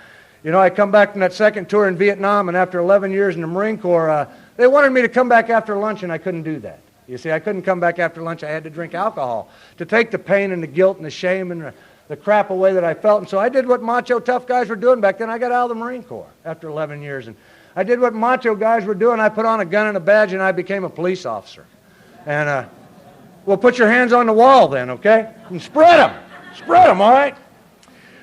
you know, I come back from that second tour in Vietnam, and after 11 years in the Marine Corps, they wanted me to come back after lunch, and I couldn't do that. You see, I couldn't come back after lunch. I had to drink alcohol to take the pain and the guilt and the shame and the crap away that I felt, and so I did what macho tough guys were doing back then. I got out of the Marine Corps after 11 years, and I did what macho guys were doing. I put on a gun and a badge, and I became a police officer. And, well, put your hands on the wall then, okay? And spread them. Spread them, all right?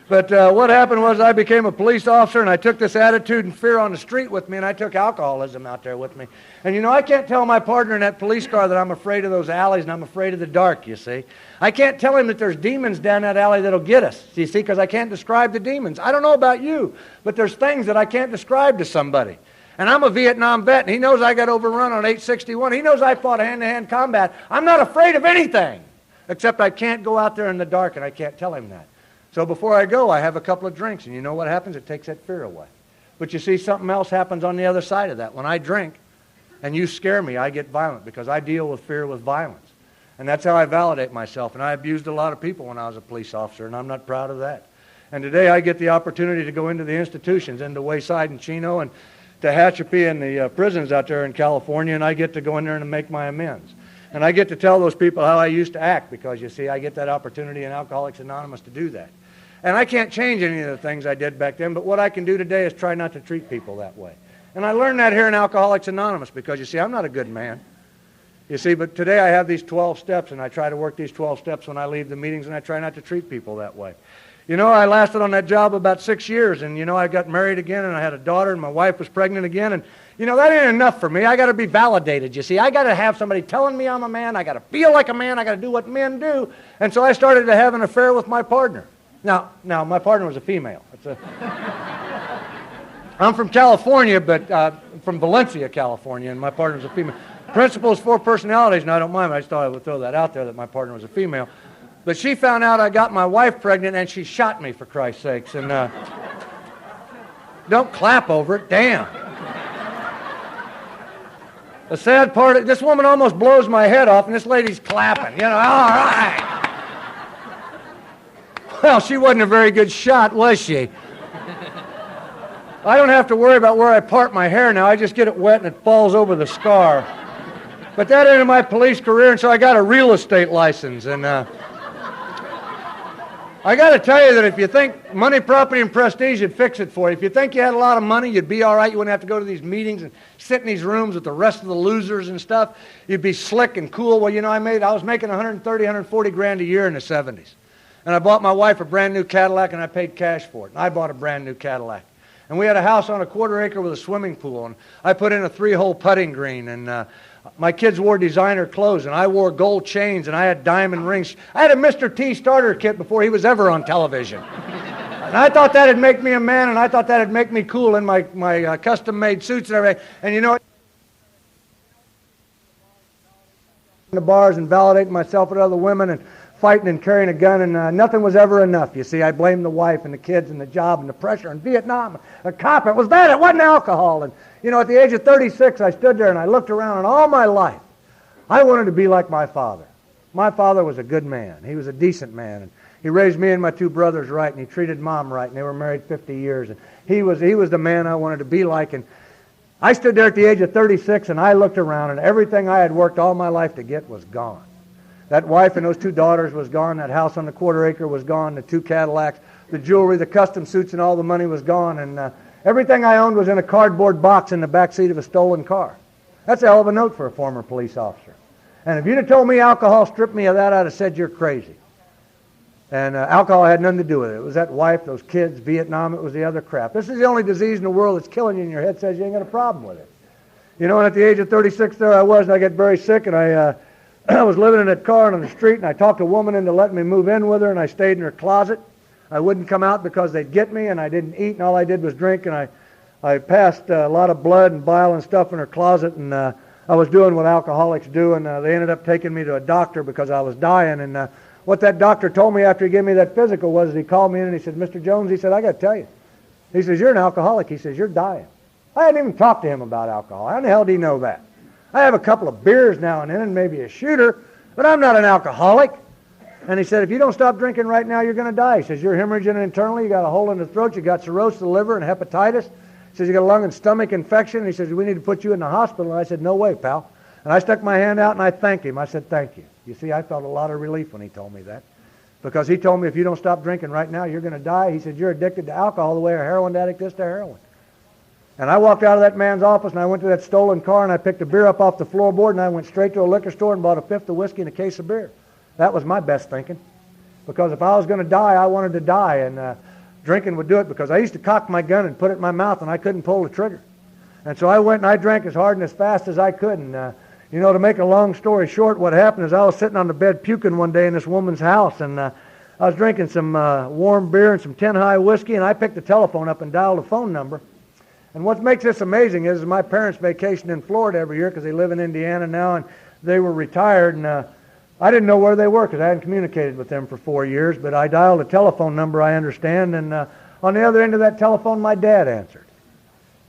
But what happened was I became a police officer, and I took this attitude and fear on the street with me, and I took alcoholism out there with me. And, you know, I can't tell my partner in that police car that I'm afraid of those alleys and I'm afraid of the dark, you see. I can't tell him that there's demons down that alley that'll get us, you see, because I can't describe the demons. I don't know about you, but there's things that I can't describe to somebody. And I'm a Vietnam vet, and he knows I got overrun on 861. He knows I fought hand-to-hand combat. I'm not afraid of anything, except I can't go out there in the dark, and I can't tell him that. So before I go, I have a couple of drinks, and you know what happens? It takes that fear away. But you see, something else happens on the other side of that. When I drink and you scare me, I get violent because I deal with fear with violence. And that's how I validate myself. And I abused a lot of people when I was a police officer, and I'm not proud of that. And today I get the opportunity to go into the institutions, into Wayside and Chino and Tehachapi and the prisons out there in California, and I get to go in there and make my amends. And I get to tell those people how I used to act because, you see, I get that opportunity in Alcoholics Anonymous to do that. And I can't change any of the things I did back then, but what I can do today is try not to treat people that way. And I learned that here in Alcoholics Anonymous because, you see, I'm not a good man. You see, but today I have these 12 steps, and I try to work these 12 steps when I leave the meetings, and I try not to treat people that way. You know, I lasted on that job about 6 years, and, you know, I got married again, and I had a daughter, and my wife was pregnant again, and, you know, that ain't enough for me. I got to be validated, you see. I got to have somebody telling me I'm a man. I got to feel like a man. I got to do what men do. And so I started to have an affair with my partner. Now, my partner was a female. I'm from California, but from Valencia, California, and my partner was a female. Principles, 4 personalities, and I don't mind, but I just thought I would throw that out there that my partner was a female. But she found out I got my wife pregnant, and she shot me, for Christ's sakes. And don't clap over it, damn. The sad part, this woman almost blows my head off, and this lady's clapping, all right. Well, she wasn't a very good shot, was she? I don't have to worry about where I part my hair now. I just get it wet and it falls over the scar. But that ended my police career, and so I got a real estate license. And I got to tell you that if you think money, property, and prestige would fix it for you, if you think you had a lot of money, you'd be all right. You wouldn't have to go to these meetings and sit in these rooms with the rest of the losers and stuff. You'd be slick and cool. Well, I was making 130, 140 grand a year in the 70s. And I bought my wife a brand new Cadillac, and I paid cash for it. And I bought a brand new Cadillac. And we had a house on a 1/4 acre with a swimming pool, and I put in a 3-hole putting green, and my kids wore designer clothes, and I wore gold chains, and I had diamond rings. I had a Mr. T starter kit before he was ever on television. And I thought that'd make me a man, and I thought that'd make me cool in my custom-made suits and everything. And in the bars and validating myself with other women and fighting and carrying a gun, and nothing was ever enough. You see, I blamed the wife and the kids and the job and the pressure and Vietnam, a cop. It was that. It wasn't alcohol. And, at the age of 36, I stood there and I looked around, and all my life, I wanted to be like my father. My father was a good man. He was a decent man. And he raised me and my 2 brothers right, and he treated Mom right, and they were married 50 years. And he was the man I wanted to be like. And I stood there at the age of 36, and I looked around, and everything I had worked all my life to get was gone. That wife and those 2 daughters was gone. That house on the 1/4 acre was gone. The 2 Cadillacs, the jewelry, the custom suits, and all the money was gone. And everything I owned was in a cardboard box in the back seat of a stolen car. That's a hell of a note for a former police officer. And if you'd have told me alcohol stripped me of that, I'd have said you're crazy. And alcohol had nothing to do with it. It was that wife, those kids, Vietnam, it was the other crap. This is the only disease in the world that's killing you, and your head says you ain't got a problem with it. And at the age of 36 there I was, and I got very sick, and I was living in that car on the street, and I talked a woman into letting me move in with her, and I stayed in her closet. I wouldn't come out because they'd get me, and I didn't eat, and all I did was drink, and I passed a lot of blood and bile and stuff in her closet, and I was doing what alcoholics do, and they ended up taking me to a doctor because I was dying. And what that doctor told me after he gave me that physical was he called me in and he said, Mr. Jones, he said, I got to tell you. He says, you're an alcoholic. He says, you're dying. I hadn't even talked to him about alcohol. How in the hell did he know that? I have a couple of beers now and then and maybe a shooter, but I'm not an alcoholic. And he said, if you don't stop drinking right now, you're going to die. He says, you're hemorrhaging internally. You got a hole in the throat. You got cirrhosis of the liver and hepatitis. He says, you got a lung and stomach infection. And he says, we need to put you in the hospital. And I said, no way, pal. And I stuck my hand out and I thanked him. I said, thank you. You see, I felt a lot of relief when he told me that. Because he told me, if you don't stop drinking right now, you're going to die. He said, you're addicted to alcohol the way a heroin addict is to heroin. And I walked out of that man's office, and I went to that stolen car, and I picked a beer up off the floorboard, and I went straight to a liquor store and bought a 5th of whiskey and a case of beer. That was my best thinking. Because if I was going to die, I wanted to die, and drinking would do it, because I used to cock my gun and put it in my mouth, and I couldn't pull the trigger. And so I went and I drank as hard and as fast as I could. And, to make a long story short, what happened is I was sitting on the bed puking one day in this woman's house, and I was drinking some warm beer and some 10 High whiskey, and I picked the telephone up and dialed a phone number. And what makes this amazing is my parents vacation in Florida every year because they live in Indiana now, and they were retired, and I didn't know where they were because I hadn't communicated with them for 4 years, but I dialed a telephone number, I understand, and on the other end of that telephone, my dad answered.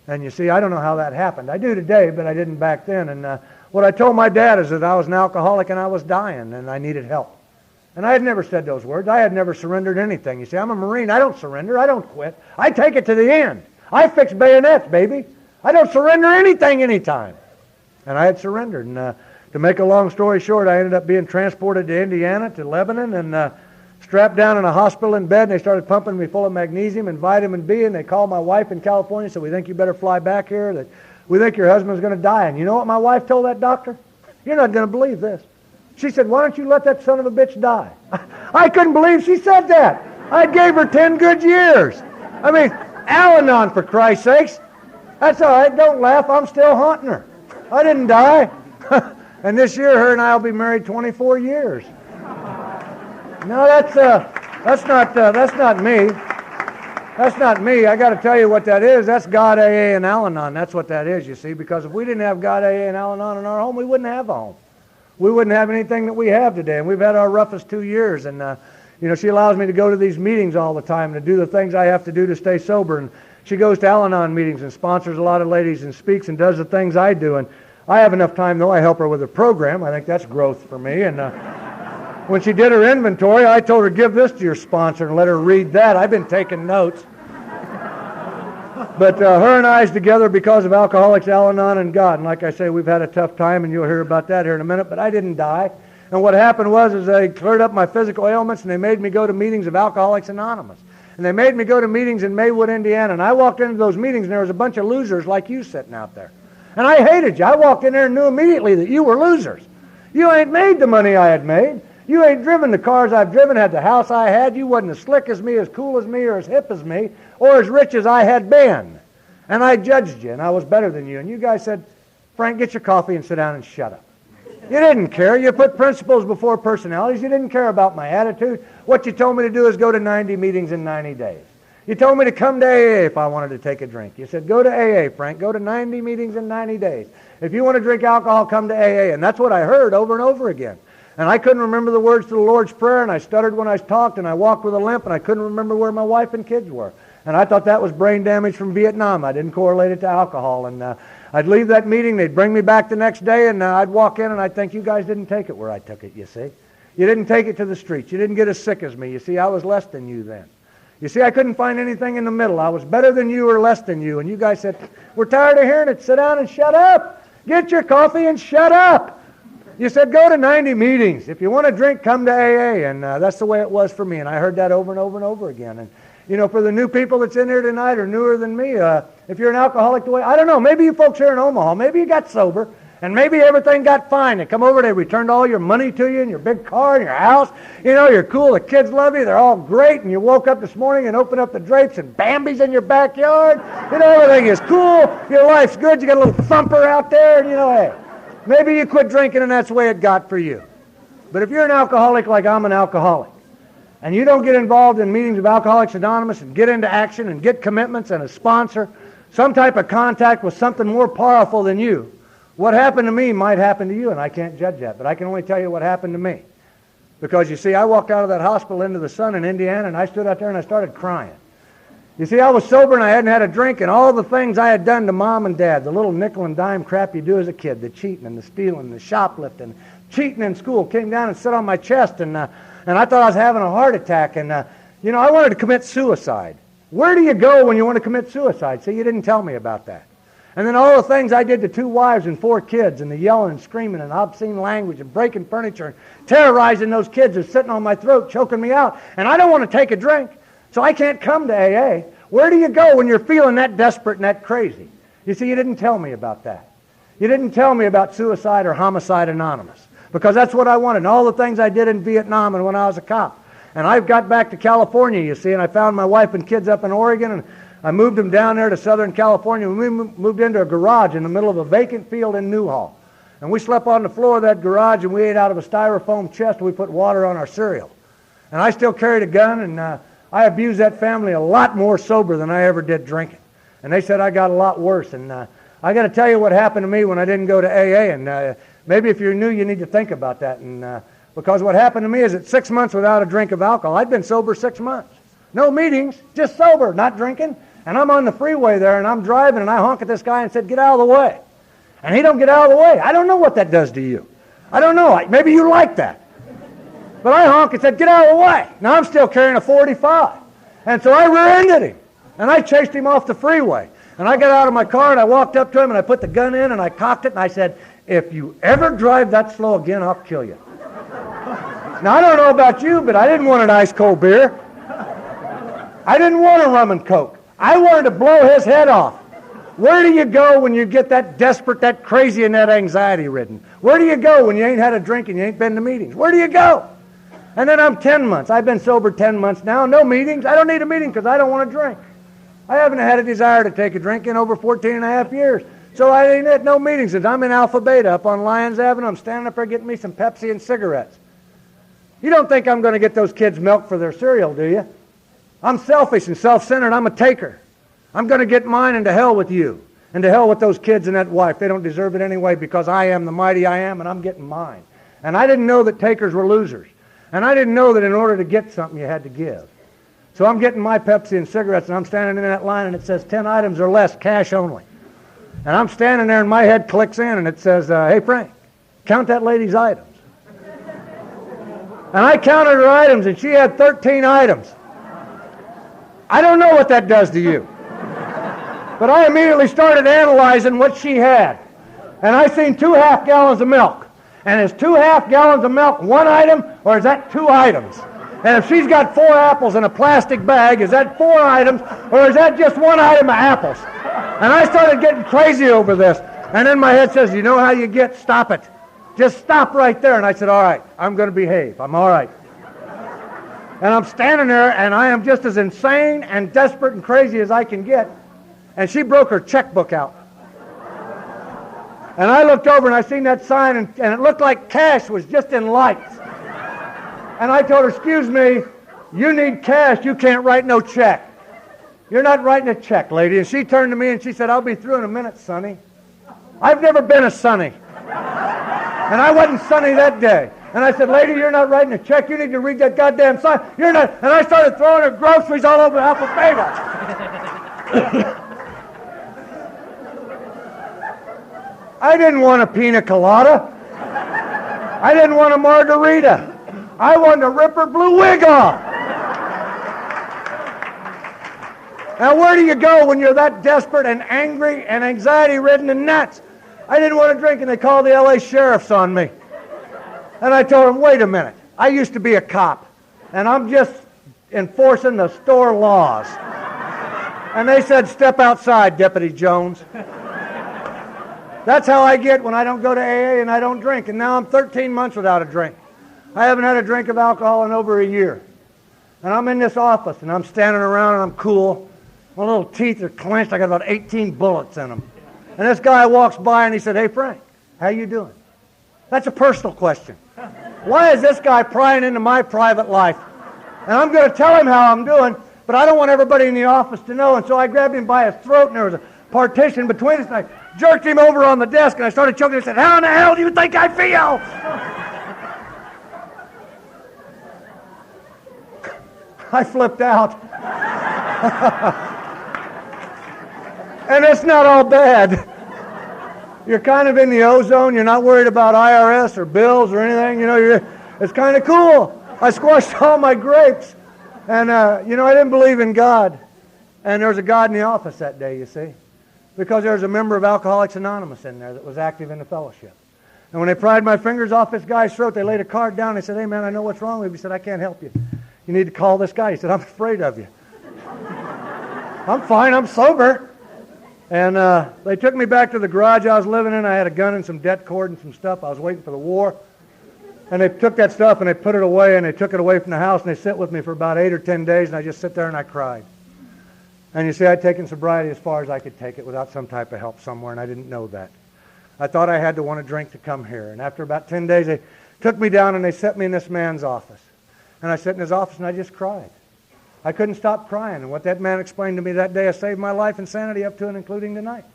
And you see, I don't know how that happened. I do today, but I didn't back then. And what I told my dad is that I was an alcoholic and I was dying and I needed help. And I had never said those words. I had never surrendered anything. You see, I'm a Marine. I don't surrender. I don't quit. I take it to the end. I fix bayonets, baby. I don't surrender anything anytime. And I had surrendered. And to make a long story short, I ended up being transported to Indiana, to Lebanon, and strapped down in a hospital in bed, and they started pumping me full of magnesium and vitamin B, and they called my wife in California and said, we think you better fly back here, that we think your husband's going to die. And you know what my wife told that doctor? You're not going to believe this. She said, why don't you let that son of a bitch die? I couldn't believe she said that. I gave her 10 good years. I mean, Al-Anon, for Christ's sakes. That's all right. Don't laugh. I'm still haunting her. I didn't die. And this year, her and I will be married 24 years. No, That's not me. That's not me. I got to tell you what that is. That's God, AA, and Al-Anon. That's what that is, you see, because if we didn't have God, AA, and Al-Anon in our home, we wouldn't have a home. We wouldn't have anything that we have today, and we've had our roughest 2 years, and she allows me to go to these meetings all the time and to do the things I have to do to stay sober, and she goes to Al-Anon meetings and sponsors a lot of ladies and speaks and does the things I do, and I have enough time, though. I help her with her program. I think that's growth for me, and when she did her inventory, I told her, give this to your sponsor and let her read that. I've been taking notes. But her and I's together because of Alcoholics, Al-Anon, and God. And like I say, we've had a tough time, and you'll hear about that here in a minute. But I didn't die. And what happened was they cleared up my physical ailments, and they made me go to meetings of Alcoholics Anonymous. And they made me go to meetings in Maywood, Indiana. And I walked into those meetings, and there was a bunch of losers like you sitting out there. And I hated you. I walked in there and knew immediately that you were losers. You ain't made the money I had made. You ain't driven the cars I've driven, had the house I had. You wasn't as slick as me, as cool as me, or as hip as me, or as rich as I had been. And I judged you, and I was better than you. And you guys said, Frank, get your coffee and sit down and shut up. You didn't care. You put principles before personalities. You didn't care about my attitude. What you told me to do is go to 90 meetings in 90 days. You told me to come to AA if I wanted to take a drink. You said, go to AA, Frank. Go to 90 meetings in 90 days. If you want to drink alcohol, come to AA. And that's what I heard over and over again. And I couldn't remember the words to the Lord's Prayer, and I stuttered when I talked, and I walked with a limp, and I couldn't remember where my wife and kids were. And I thought that was brain damage from Vietnam. I didn't correlate it to alcohol. And I'd leave that meeting, they'd bring me back the next day, and I'd walk in, and I'd think, you guys didn't take it where I took it, you see. You didn't take it to the streets. You didn't get as sick as me. You see, I was less than you then. You see, I couldn't find anything in the middle. I was better than you or less than you. And you guys said, we're tired of hearing it. Sit down and shut up. Get your coffee and shut up. You said, go to 90 meetings. If you want to drink, come to AA. And that's the way it was for me. And I heard that over and over and over again. And, for the new people that's in here tonight or newer than me, if you're an alcoholic the way, I don't know, maybe you folks here in Omaha, maybe you got sober, and maybe everything got fine. They come over, they returned all your money to you and your big car and your house. You're cool, the kids love you, they're all great, and you woke up this morning and opened up the drapes and Bambi's in your backyard. Everything is cool, your life's good, you got a little thumper out there, and hey, maybe you quit drinking and that's the way it got for you. But if you're an alcoholic like I'm an alcoholic, and you don't get involved in meetings of Alcoholics Anonymous and get into action and get commitments and a sponsor, some type of contact with something more powerful than you, what happened to me might happen to you, and I can't judge that, but I can only tell you what happened to me. Because, you see, I walked out of that hospital into the sun in Indiana, and I stood out there and I started crying. You see, I was sober and I hadn't had a drink, and all the things I had done to Mom and Dad, the little nickel and dime crap you do as a kid, the cheating and the stealing and the shoplifting, cheating in school, came down and sat on my chest, and I thought I was having a heart attack, and, I wanted to commit suicide. Where do you go when you want to commit suicide? See, you didn't tell me about that. And then all the things I did to 2 wives and 4 kids, and the yelling and screaming and obscene language and breaking furniture and terrorizing those kids who's sitting on my throat, choking me out. And I don't want to take a drink, so I can't come to AA. Where do you go when you're feeling that desperate and that crazy? You see, you didn't tell me about that. You didn't tell me about Suicide or Homicide Anonymous, because that's what I wanted, and all the things I did in Vietnam and when I was a cop. And I got back to California, you see, and I found my wife and kids up in Oregon, and I moved them down there to Southern California. We moved into a garage in the middle of a vacant field in Newhall. And we slept on the floor of that garage, and we ate out of a styrofoam chest, and we put water on our cereal. And I still carried a gun, and I abused that family a lot more sober than I ever did drinking. And they said I got a lot worse. And I got to tell you what happened to me when I didn't go to AA. And maybe if you're new, you need to think about that. And because what happened to me is that 6 months without a drink of alcohol. I'd been sober 6 months. No meetings, just sober, not drinking. And I'm on the freeway there, and I'm driving, and I honk at this guy and said, get out of the way. And he don't get out of the way. I don't know what that does to you. I don't know. Maybe you like that. But I honked and said, get out of the way. Now I'm still carrying a .45. And so I rear-ended him. And I chased him off the freeway. And I got out of my car, and I walked up to him, and I put the gun in, and I cocked it, and I said, if you ever drive that slow again, I'll kill you. Now, I don't know about you, but I didn't want an ice-cold beer. I didn't want a rum and coke. I wanted to blow his head off. Where do you go when you get that desperate, that crazy, and that anxiety-ridden? Where do you go when you ain't had a drink and you ain't been to meetings? Where do you go? And then I'm 10 months. I've been sober 10 months now. No meetings. I don't need a meeting because I don't want to drink. I haven't had a desire to take a drink in over 14 and a half years. So I ain't had no meetings. I'm in Alpha Beta up on Lyons Avenue. I'm standing up there getting me some Pepsi and cigarettes. You don't think I'm going to get those kids milk for their cereal, do you? I'm selfish and self-centered. I'm a taker. I'm going to get mine, and to hell with you. And to hell with those kids and that wife. They don't deserve it anyway because I am the mighty I am, and I'm getting mine. And I didn't know that takers were losers. And I didn't know that in order to get something you had to give. So I'm getting my Pepsi and cigarettes, and I'm standing in that line, and it says 10 items or less, cash only. And I'm standing there, and my head clicks in, and it says, hey, Frank, count that lady's items. And I counted her items, and she had 13 items. I don't know what that does to you. But I immediately started analyzing what she had. And I seen 2 half gallons of milk. And is 2 half gallons of milk one item, or is that 2 items? And if she's got 4 apples in a plastic bag, is that 4 items, or is that just 1 item of apples? And I started getting crazy over this. And then my head says, you know how you get? Stop it. Just stop right there. And I said, all right, I'm going to behave. I'm all right. And I'm standing there, and I am just as insane and desperate and crazy as I can get. And she broke her checkbook out. And I looked over, and I seen that sign, and it looked like cash was just in lights. And I told her, excuse me, you need cash. You can't write no check. You're not writing a check, lady. And she turned to me, and she said, I'll be through in a minute, Sonny. I've never been a Sonny. And I wasn't Sonny that day. And I said, lady, you're not writing a check. You need to read that goddamn sign. You're not. And I started throwing her groceries all over Alpharetta. I didn't want a pina colada. I didn't want a margarita. I wanted to rip her blue wig off. Now, where do you go when you're that desperate and angry and anxiety-ridden and nuts? I didn't want to drink, and they called the L.A. sheriffs on me. And I told them, wait a minute. I used to be a cop, and I'm just enforcing the store laws. And they said, step outside, Deputy Jones. That's how I get when I don't go to AA and I don't drink. And now I'm 13 months without a drink. I haven't had a drink of alcohol in over a year. And I'm in this office, and I'm standing around, and I'm cool. My little teeth are clenched. I got about 18 bullets in them. And this guy walks by, and he said, hey, Frank, how you doing? That's a personal question. Why is this guy prying into my private life? And I'm going to tell him how I'm doing, but I don't want everybody in the office to know. And so I grabbed him by his throat, and there was a partition between us, and I jerked him over on the desk, and I started choking. I said, how in the hell do you think I feel? I flipped out. And it's not all bad. You're kind of in the ozone. You're not worried about IRS or bills or anything. You know, it's kind of cool. I squashed all my grapes. And, you know, I didn't believe in God. And there was a God in the office that day, you see. Because there was a member of Alcoholics Anonymous in there that was active in the fellowship. And when they pried my fingers off this guy's throat, they laid a card down. They said, hey, man, I know what's wrong with you. He said, I can't help you. You need to call this guy. He said, I'm afraid of you. I'm fine. I'm sober. And they took me back to the garage I was living in. I had a gun and some det cord and some stuff. I was waiting for the war. And they took that stuff and they put it away, and they took it away from the house, and they sit with me for about 8 or 10 days, and I just sit there and I cried. And you see, I'd taken sobriety as far as I could take it without some type of help somewhere, and I didn't know that. I thought I had to want to drink to come here. And after about 10 days, they took me down and they set me in this man's office. And I sat in his office and I just cried. I couldn't stop crying. And what that man explained to me that day has saved my life and sanity up to and including tonight.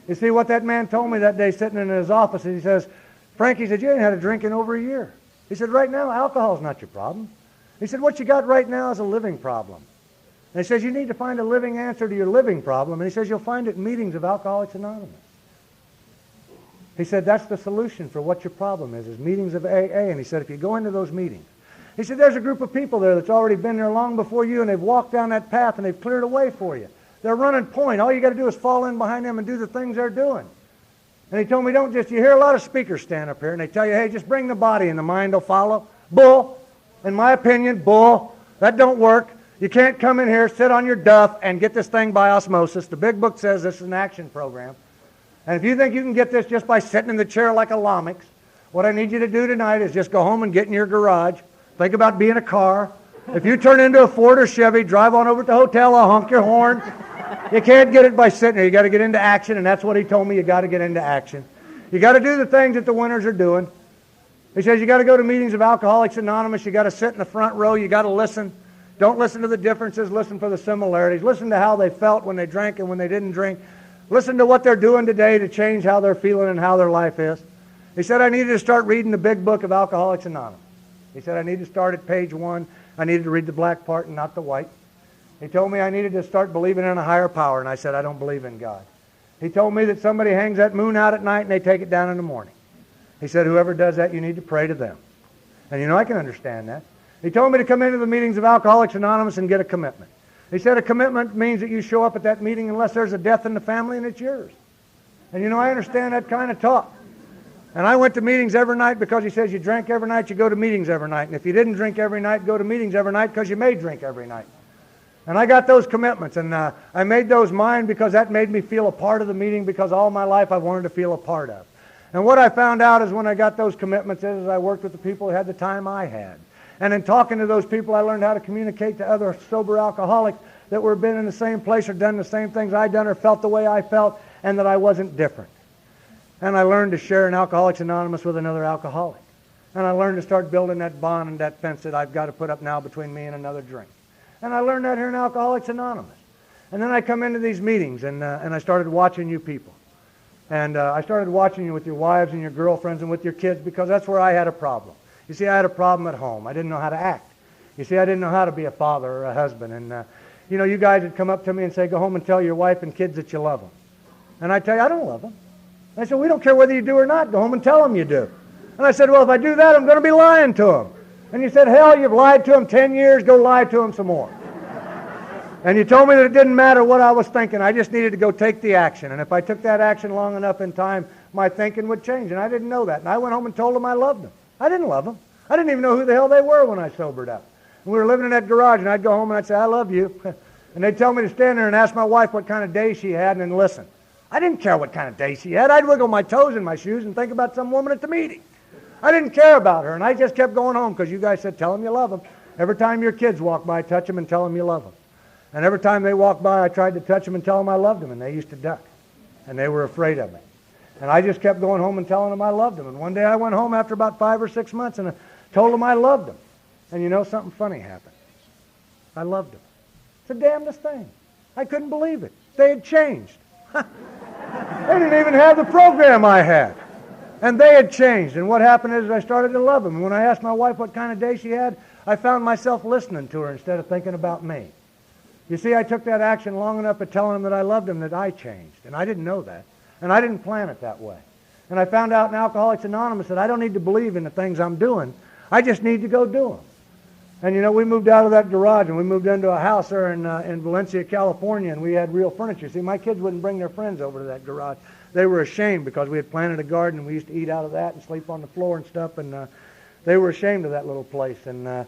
You see, what that man told me that day sitting in his office, he says, Frank, he said, you ain't had a drink in over a year. He said, right now, alcohol's not your problem. He said, what you got right now is a living problem. And he says, you need to find a living answer to your living problem. And he says, you'll find it in meetings of Alcoholics Anonymous. He said, that's the solution for what your problem is meetings of AA. And he said, if you go into those meetings, he said, there's a group of people there that's already been there long before you, and they've walked down that path, and they've cleared a way for you. They're running point. All you got to do is fall in behind them and do the things they're doing. And he told me, don't just, you hear a lot of speakers stand up here, and they tell you, hey, just bring the body and the mind will follow. Bull. In my opinion, bull. That don't work. You can't come in here, sit on your duff, and get this thing by osmosis. The big book says this is an action program. And if you think you can get this just by sitting in the chair like a Lamix, what I need you to do tonight is just go home and get in your garage. Think about being a car. If you turn into a Ford or Chevy, drive on over to the hotel, I'll honk your horn. You can't get it by sitting there. You got to get into action, and that's what he told me. You got to get into action. You got to do the things that the winners are doing. He says, you got to go to meetings of Alcoholics Anonymous. You got to sit in the front row. You got to listen. Don't listen to the differences. Listen for the similarities. Listen to how they felt when they drank and when they didn't drink. Listen to what they're doing today to change how they're feeling and how their life is. He said, I needed to start reading the big book of Alcoholics Anonymous. He said, I need to start at page 1. I needed to read the black part and not the white. He told me I needed to start believing in a higher power, and I said, I don't believe in God. He told me that somebody hangs that moon out at night and they take it down in the morning. He said, whoever does that, you need to pray to them. And you know, I can understand that. He told me to come into the meetings of Alcoholics Anonymous and get a commitment. He said a commitment means that you show up at that meeting unless there's a death in the family and it's yours. And you know, I understand that kind of talk. And I went to meetings every night because he says you drank every night, you go to meetings every night. And if you didn't drink every night, go to meetings every night because you may drink every night. And I got those commitments, and I made those mine because that made me feel a part of the meeting, because all my life I've wanted to feel a part of. And what I found out is when I got those commitments is I worked with the people who had the time I had. And in talking to those people, I learned how to communicate to other sober alcoholics that were been in the same place or done the same things I'd done or felt the way I felt, and that I wasn't different. And I learned to share in Alcoholics Anonymous with another alcoholic. And I learned to start building that bond and that fence that I've got to put up now between me and another drink. And I learned that here in Alcoholics Anonymous. And then I come into these meetings, and I started watching you people. And I started watching you with your wives and your girlfriends and with your kids, because that's where I had a problem. You see, I had a problem at home. I didn't know how to act. You see, I didn't know how to be a father or a husband. And, you know, you guys would come up to me and say, go home and tell your wife and kids that you love them. And I'd tell you, I don't love them. I said, we don't care whether you do or not. Go home and tell them you do. And I said, well, if I do that, I'm going to be lying to them. And you said, hell, you've lied to them 10 years. Go lie to them some more. And you told me that it didn't matter what I was thinking. I just needed to go take the action. And if I took that action long enough in time, my thinking would change. And I didn't know that. And I went home and told them I loved them. I didn't love them. I didn't even know who the hell they were when I sobered up. And we were living in that garage, and I'd go home and I'd say, I love you. And they'd tell me to stand there and ask my wife what kind of day she had and then listen. I didn't care what kind of day she had. I'd wiggle my toes in my shoes and think about some woman at the meeting. I didn't care about her, and I just kept going home because you guys said, tell them you love them. Every time your kids walk by, touch them and tell them you love them. And every time they walked by, I tried to touch them and tell them I loved them, and they used to duck. And they were afraid of me. And I just kept going home and telling them I loved them. And one day I went home after about 5 or 6 months and I told them I loved them. And you know, something funny happened. I loved them. It's the damnedest thing. I couldn't believe it. They had changed. They didn't even have the program I had. And they had changed. And what happened is I started to love them. And when I asked my wife what kind of day she had, I found myself listening to her instead of thinking about me. You see, I took that action long enough at telling them that I loved them that I changed. And I didn't know that. And I didn't plan it that way. And I found out in Alcoholics Anonymous that I don't need to believe in the things I'm doing. I just need to go do them. And you know, we moved out of that garage and we moved into a house there in Valencia, California, and we had real furniture. See, my kids wouldn't bring their friends over to that garage. They were ashamed because we had planted a garden and we used to eat out of that and sleep on the floor and stuff, and they were ashamed of that little place. And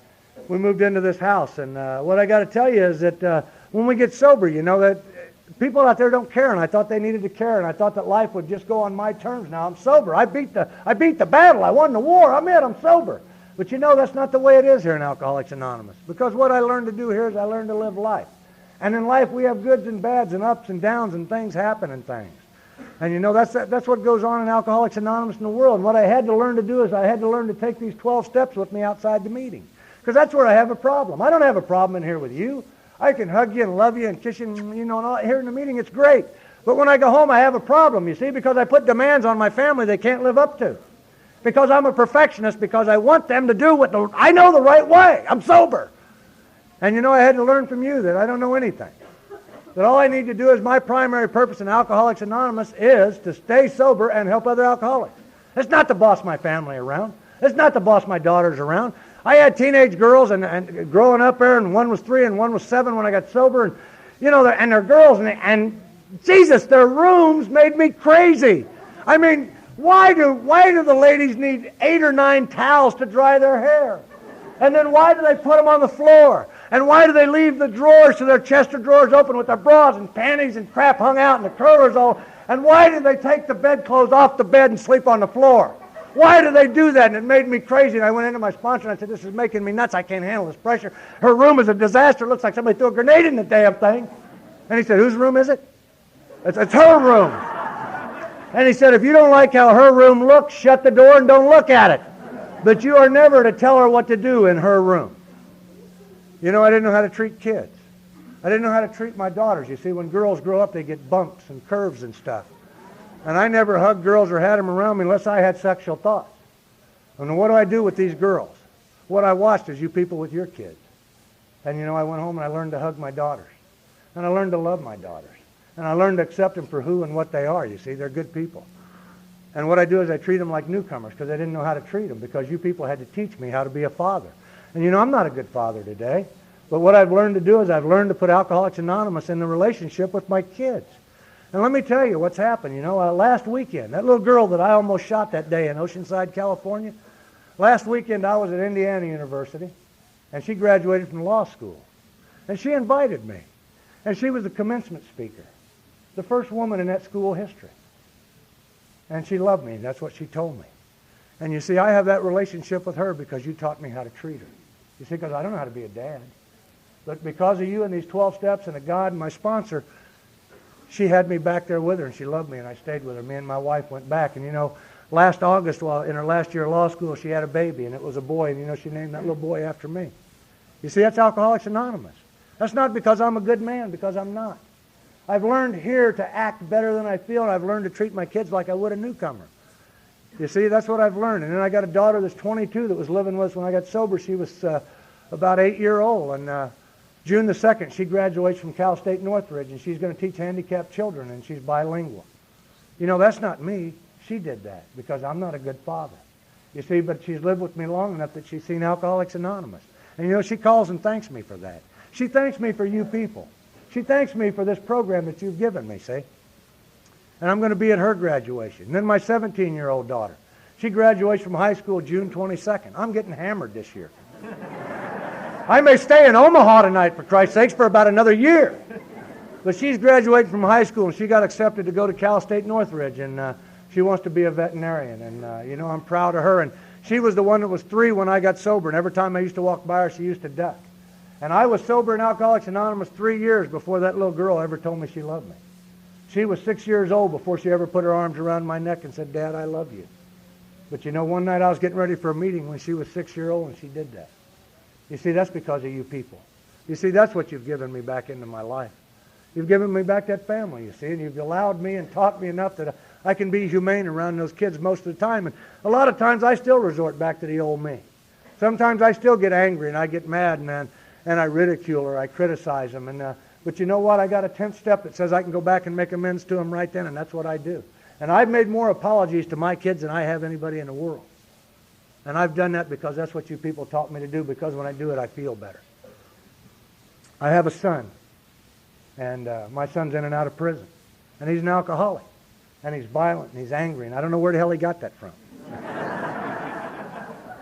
we moved into this house, and what I got to tell you is that when we get sober, you know, that people out there don't care, and I thought they needed to care, and I thought that life would just go on my terms. Now I'm sober. I beat the battle. I won the war. I'm sober. But you know, that's not the way it is here in Alcoholics Anonymous. Because what I learned to do here is I learned to live life. And in life we have goods and bads and ups and downs and things happen and things. And you know, that's what goes on in Alcoholics Anonymous in the world. And what I had to learn to do is I had to learn to take these 12 steps with me outside the meeting. Because that's where I have a problem. I don't have a problem in here with you. I can hug you and love you and kiss you, you know, and all, here in the meeting it's great. But when I go home I have a problem, you see, because I put demands on my family they can't live up to. Because I'm a perfectionist, because I want them to do what I know the right way. I'm sober. And you know, I had to learn from you that I don't know anything. That all I need to do is my primary purpose in Alcoholics Anonymous is to stay sober and help other alcoholics. It's not to boss my family around. It's not to boss my daughters around. I had teenage girls and growing up there, and one was 3 and one was 7 when I got sober. And you know, and they're girls, and Jesus, their rooms made me crazy. I mean, why do the ladies need 8 or 9 towels to dry their hair? And then why do they put them on the floor? And why do they leave the drawers to their chest of drawers open with their bras and panties and crap hung out and the curlers all? And why do they take the bedclothes off the bed and sleep on the floor? Why do they do that? And it made me crazy. And I went into my sponsor and I said, this is making me nuts. I can't handle this pressure. Her room is a disaster. It looks like somebody threw a grenade in the damn thing. And he said, whose room is it? It's her room. And he said, if you don't like how her room looks, shut the door and don't look at it. But you are never to tell her what to do in her room. You know, I didn't know how to treat kids. I didn't know how to treat my daughters. You see, when girls grow up, they get bumps and curves and stuff. And I never hugged girls or had them around me unless I had sexual thoughts. And what do I do with these girls? What I watched is you people with your kids. And you know, I went home and I learned to hug my daughters. And I learned to love my daughters. And I learned to accept them for who and what they are. You see, they're good people. And what I do is I treat them like newcomers because I didn't know how to treat them because you people had to teach me how to be a father. And you know, I'm not a good father today. But what I've learned to do is I've learned to put Alcoholics Anonymous in the relationship with my kids. And let me tell you what's happened. You know, last weekend, that little girl that I almost shot that day in Oceanside, California, last weekend I was at Indiana University, and she graduated from law school. And she invited me. And she was the commencement speaker, the first woman in that school history. And she loved me. That's what she told me. And you see, I have that relationship with her because you taught me how to treat her. You see, because I don't know how to be a dad. But because of you and these 12 steps and a God and my sponsor, she had me back there with her, and she loved me, and I stayed with her. Me and my wife went back. And, you know, last August, while in her last year of law school, she had a baby, and it was a boy. And, you know, she named that little boy after me. You see, that's Alcoholics Anonymous. That's not because I'm a good man, because I'm not. I've learned here to act better than I feel, and I've learned to treat my kids like I would a newcomer. You see, that's what I've learned. And then I got a daughter that's 22 that was living with us when I got sober. She was about 8-year-old, and June the 2nd, she graduates from Cal State Northridge, and she's going to teach handicapped children, and she's bilingual. You know, that's not me. She did that because I'm not a good father. You see, but she's lived with me long enough that she's seen Alcoholics Anonymous. And, you know, she calls and thanks me for that. She thanks me for you people. She thanks me for this program that you've given me, see? And I'm going to be at her graduation. And then my 17-year-old daughter, she graduates from high school June 22nd. I'm getting hammered this year. I may stay in Omaha tonight, for Christ's sakes, for about another year. But she's graduating from high school, and she got accepted to go to Cal State Northridge, and she wants to be a veterinarian. And, you know, I'm proud of her. And she was the one that was 3 when I got sober, and every time I used to walk by her, she used to duck. And I was sober in Alcoholics Anonymous 3 years before that little girl ever told me she loved me. She was 6 years old before she ever put her arms around my neck and said, "Dad, I love you." But, you know, one night I was getting ready for a meeting when she was 6-year-old, and she did that. You see, that's because of you people. You see, that's what you've given me back into my life. You've given me back that family, you see, and you've allowed me and taught me enough that I can be humane around those kids most of the time. And a lot of times I still resort back to the old me. Sometimes I still get angry and I get mad, man, and I ridicule or I criticize them. And but you know what? I got a 10th step that says I can go back and make amends to them right then, and that's what I do. And I've made more apologies to my kids than I have anybody in the world. And I've done that because that's what you people taught me to do, because when I do it, I feel better. I have a son, and my son's in and out of prison. And he's an alcoholic, and he's violent, and he's angry, and I don't know where the hell he got that from.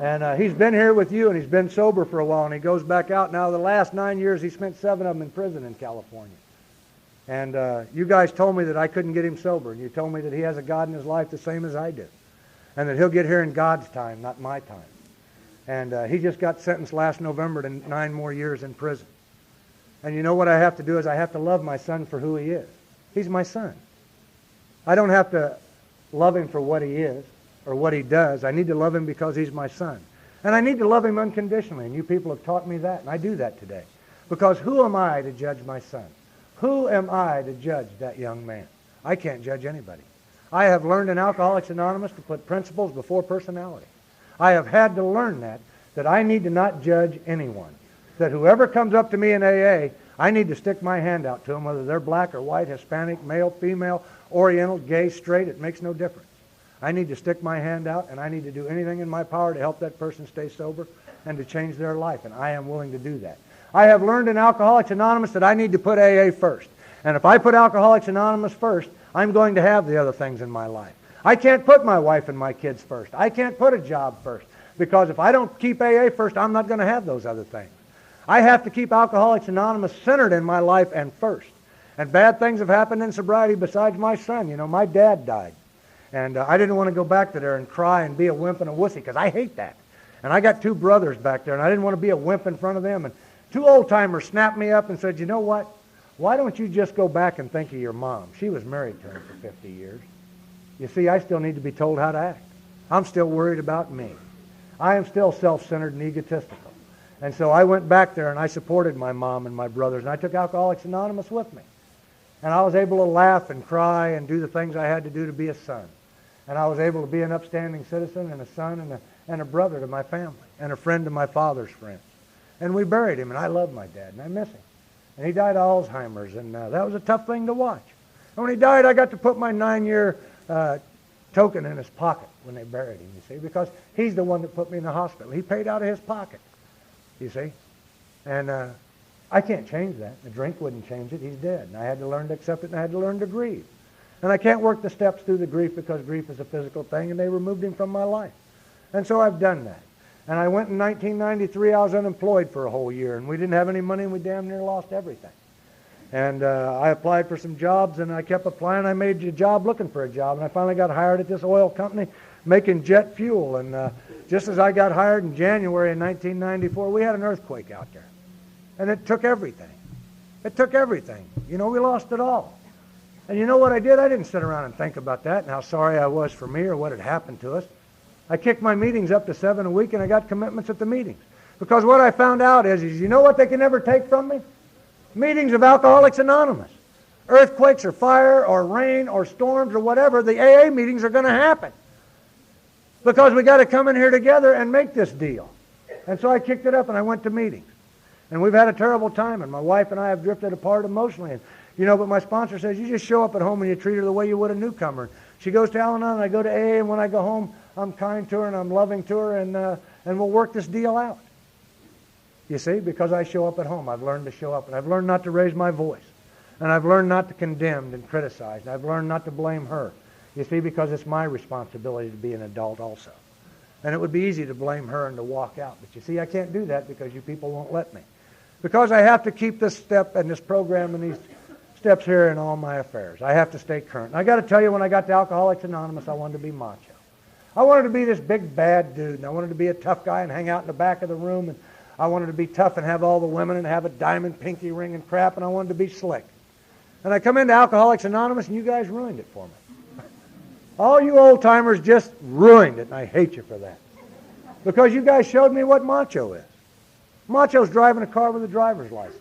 And he's been here with you, and he's been sober for a while, and he goes back out. Now, the last 9 years, he spent 7 of them in prison in California. And you guys told me that I couldn't get him sober, and you told me that he has a God in his life the same as I do, and that he'll get here in God's time, not my time. And he just got sentenced last November to 9 more years in prison. And you know what I have to do is I have to love my son for who he is. He's my son. I don't have to love him for what he is or what he does. I need to love him because he's my son. And I need to love him unconditionally, and you people have taught me that, and I do that today. Because who am I to judge my son? Who am I to judge that young man? I can't judge anybody. I have learned in Alcoholics Anonymous to put principles before personality. I have had to learn that I need to not judge anyone. That whoever comes up to me in AA, I need to stick my hand out to them, whether they're black or white, Hispanic, male, female, Oriental, gay, straight, it makes no difference. I need to stick my hand out, and I need to do anything in my power to help that person stay sober and to change their life, and I am willing to do that. I have learned in Alcoholics Anonymous that I need to put AA first. And if I put Alcoholics Anonymous first, I'm going to have the other things in my life. I can't put my wife and my kids first. I can't put a job first. Because if I don't keep AA first, I'm not going to have those other things. I have to keep Alcoholics Anonymous centered in my life and first. And bad things have happened in sobriety besides my son. You know, my dad died. And I didn't want to go back to there and cry and be a wimp and a wussy, because I hate that. And I got 2 brothers back there, and I didn't want to be a wimp in front of them. And 2 old-timers snapped me up and said, "You know what? Why don't you just go back and think of your mom? She was married to him for 50 years. You see, I still need to be told how to act. I'm still worried about me. I am still self-centered and egotistical. And so I went back there and I supported my mom and my brothers, and I took Alcoholics Anonymous with me. And I was able to laugh and cry and do the things I had to do to be a son. And I was able to be an upstanding citizen and a son and a brother to my family and a friend to my father's friends. And we buried him, and I love my dad, and I miss him. And he died of Alzheimer's, and that was a tough thing to watch. And when he died, I got to put my 9-year token in his pocket when they buried him, you see, because he's the one that put me in the hospital. He paid out of his pocket, you see. And I can't change that. The drink wouldn't change it. He's dead. And I had to learn to accept it, and I had to learn to grieve. And I can't work the steps through the grief because grief is a physical thing, and they removed him from my life. And so I've done that. And I went in 1993, I was unemployed for a whole year, and we didn't have any money, and we damn near lost everything. And I applied for some jobs, and I kept applying. I made a job looking for a job, and I finally got hired at this oil company making jet fuel. And just as I got hired in January of 1994, we had an earthquake out there. And it took everything. It took everything. You know, we lost it all. And you know what I did? I didn't sit around and think about that and how sorry I was for me or what had happened to us. I kicked my meetings up to 7 a week, and I got commitments at the meetings. Because what I found out is you know what they can never take from me? Meetings of Alcoholics Anonymous. Earthquakes or fire or rain or storms or whatever, the AA meetings are going to happen. Because we got to come in here together and make this deal. And so I kicked it up and I went to meetings. And we've had a terrible time, and my wife and I have drifted apart emotionally. And, you know, but my sponsor says, you just show up at home and you treat her the way you would a newcomer. She goes to Al-Anon, and I go to AA, and when I go home, I'm kind to her and I'm loving to her, and we'll work this deal out. You see, because I show up at home, I've learned to show up, and I've learned not to raise my voice, and I've learned not to condemn and criticize, and I've learned not to blame her. You see, because it's my responsibility to be an adult also. And it would be easy to blame her and to walk out, but you see, I can't do that because you people won't let me. Because I have to keep this step and this program and these steps here in all my affairs. I have to stay current. And I got to tell you, when I got to Alcoholics Anonymous, I wanted to be macho. I wanted to be this big bad dude, and I wanted to be a tough guy and hang out in the back of the room, and I wanted to be tough and have all the women and have a diamond pinky ring and crap, and I wanted to be slick. And I come into Alcoholics Anonymous, and you guys ruined it for me. All you old-timers just ruined it, and I hate you for that. Because you guys showed me what macho is. Macho's driving a car with a driver's license.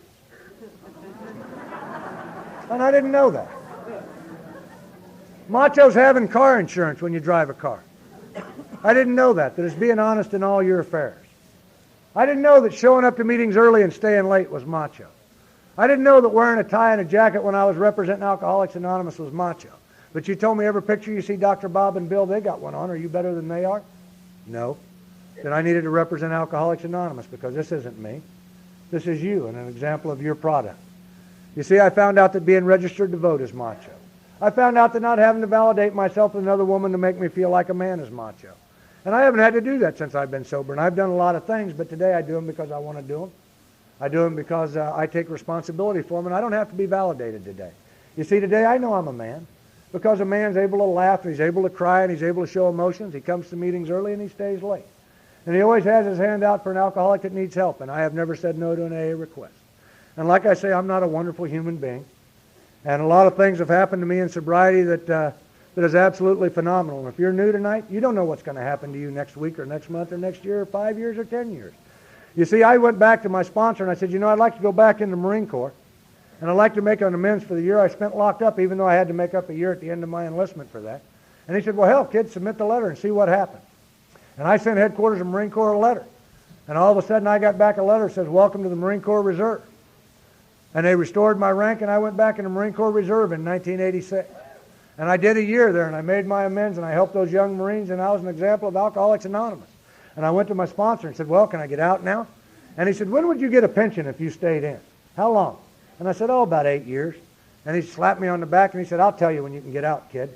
And I didn't know that. Macho's having car insurance when you drive a car. I didn't know that it's being honest in all your affairs. I didn't know that showing up to meetings early and staying late was macho. I didn't know that wearing a tie and a jacket when I was representing Alcoholics Anonymous was macho. But you told me every picture you see Dr. Bob and Bill, they got one on. Are you better than they are? No. Then I needed to represent Alcoholics Anonymous because this isn't me. This is you and an example of your product. You see, I found out that being registered to vote is macho. I found out that not having to validate myself with another woman to make me feel like a man is macho. And I haven't had to do that since I've been sober. And I've done a lot of things, but today I do them because I want to do them. I do them because I take responsibility for them, and I don't have to be validated today. You see, today I know I'm a man because a man's able to laugh, and he's able to cry, and he's able to show emotions. He comes to meetings early, and he stays late. And he always has his hand out for an alcoholic that needs help, and I have never said no to an AA request. And like I say, I'm not a wonderful human being. And a lot of things have happened to me in sobriety that is absolutely phenomenal. And if you're new tonight, you don't know what's going to happen to you next week or next month or next year or 5 years or 10 years. You see, I went back to my sponsor and I said, you know, I'd like to go back in the Marine Corps. And I'd like to make an amends for the year I spent locked up, even though I had to make up a year at the end of my enlistment for that. And he said, well, hell, kid, submit the letter and see what happens. And I sent headquarters of the Marine Corps a letter. And all of a sudden I got back a letter that says, welcome to the Marine Corps Reserve. And they restored my rank, and I went back in the Marine Corps Reserve in 1986. And I did a year there, and I made my amends, and I helped those young Marines, and I was an example of Alcoholics Anonymous. And I went to my sponsor and said, well, can I get out now? And he said, when would you get a pension if you stayed in? How long? And I said, oh, about 8 years. And he slapped me on the back, and he said, I'll tell you when you can get out, kid.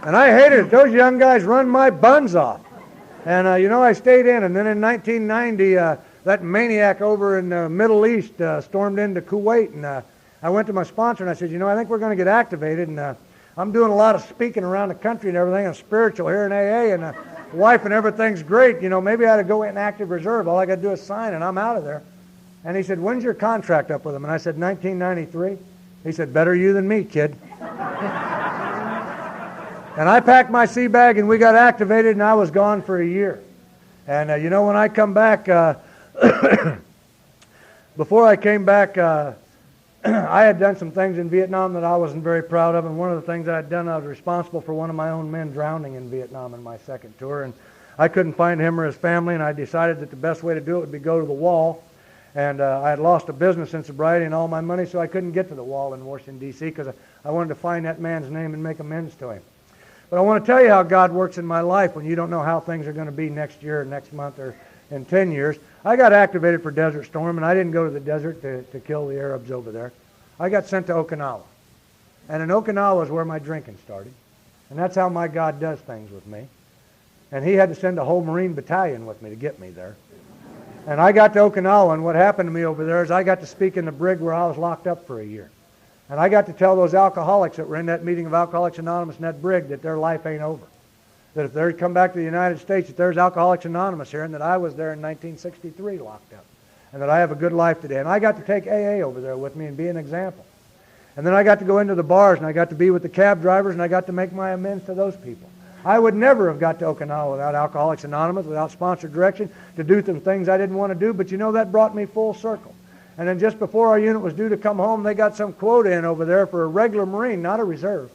And I hated it. Those young guys run my buns off. And, you know, I stayed in, and then in 1990, that maniac over in the Middle East stormed into Kuwait, and I went to my sponsor and I said, you know, I think we're going to get activated, and I'm doing a lot of speaking around the country and everything. I'm spiritual here in AA, and wife and everything's great. You know, maybe I ought to go in active reserve. All I got to do is sign, and I'm out of there. And he said, when's your contract up with them? And I said, 1993. He said, better you than me, kid. And I packed my sea bag and we got activated and I was gone for a year. And when I come back, before I came back, I had done some things in Vietnam that I wasn't very proud of. And one of the things I had done, I was responsible for one of my own men drowning in Vietnam in my second tour. And I couldn't find him or his family, and I decided that the best way to do it would be go to the wall. And I had lost a business in sobriety and all my money, so I couldn't get to the wall in Washington, D.C., because I wanted to find that man's name and make amends to him. But I want to tell you how God works in my life when you don't know how things are going to be next year or next month or in 10 years. I got activated for Desert Storm, and I didn't go to the desert to kill the Arabs over there. I got sent to Okinawa. And in Okinawa is where my drinking started. And that's how my God does things with me. And he had to send a whole Marine battalion with me to get me there. And I got to Okinawa, and what happened to me over there is I got to speak in the brig where I was locked up for a year. And I got to tell those alcoholics that were in that meeting of Alcoholics Anonymous in that brig that their life ain't over. That if they come back to the United States, that there's Alcoholics Anonymous here, and that I was there in 1963 locked up. And that I have a good life today. And I got to take AA over there with me and be an example. And then I got to go into the bars, and I got to be with the cab drivers, and I got to make my amends to those people. I would never have got to Okinawa without Alcoholics Anonymous, without sponsored direction, to do some things I didn't want to do, but that brought me full circle. And then just before our unit was due to come home, they got some quota in over there for a regular Marine, not a reserve,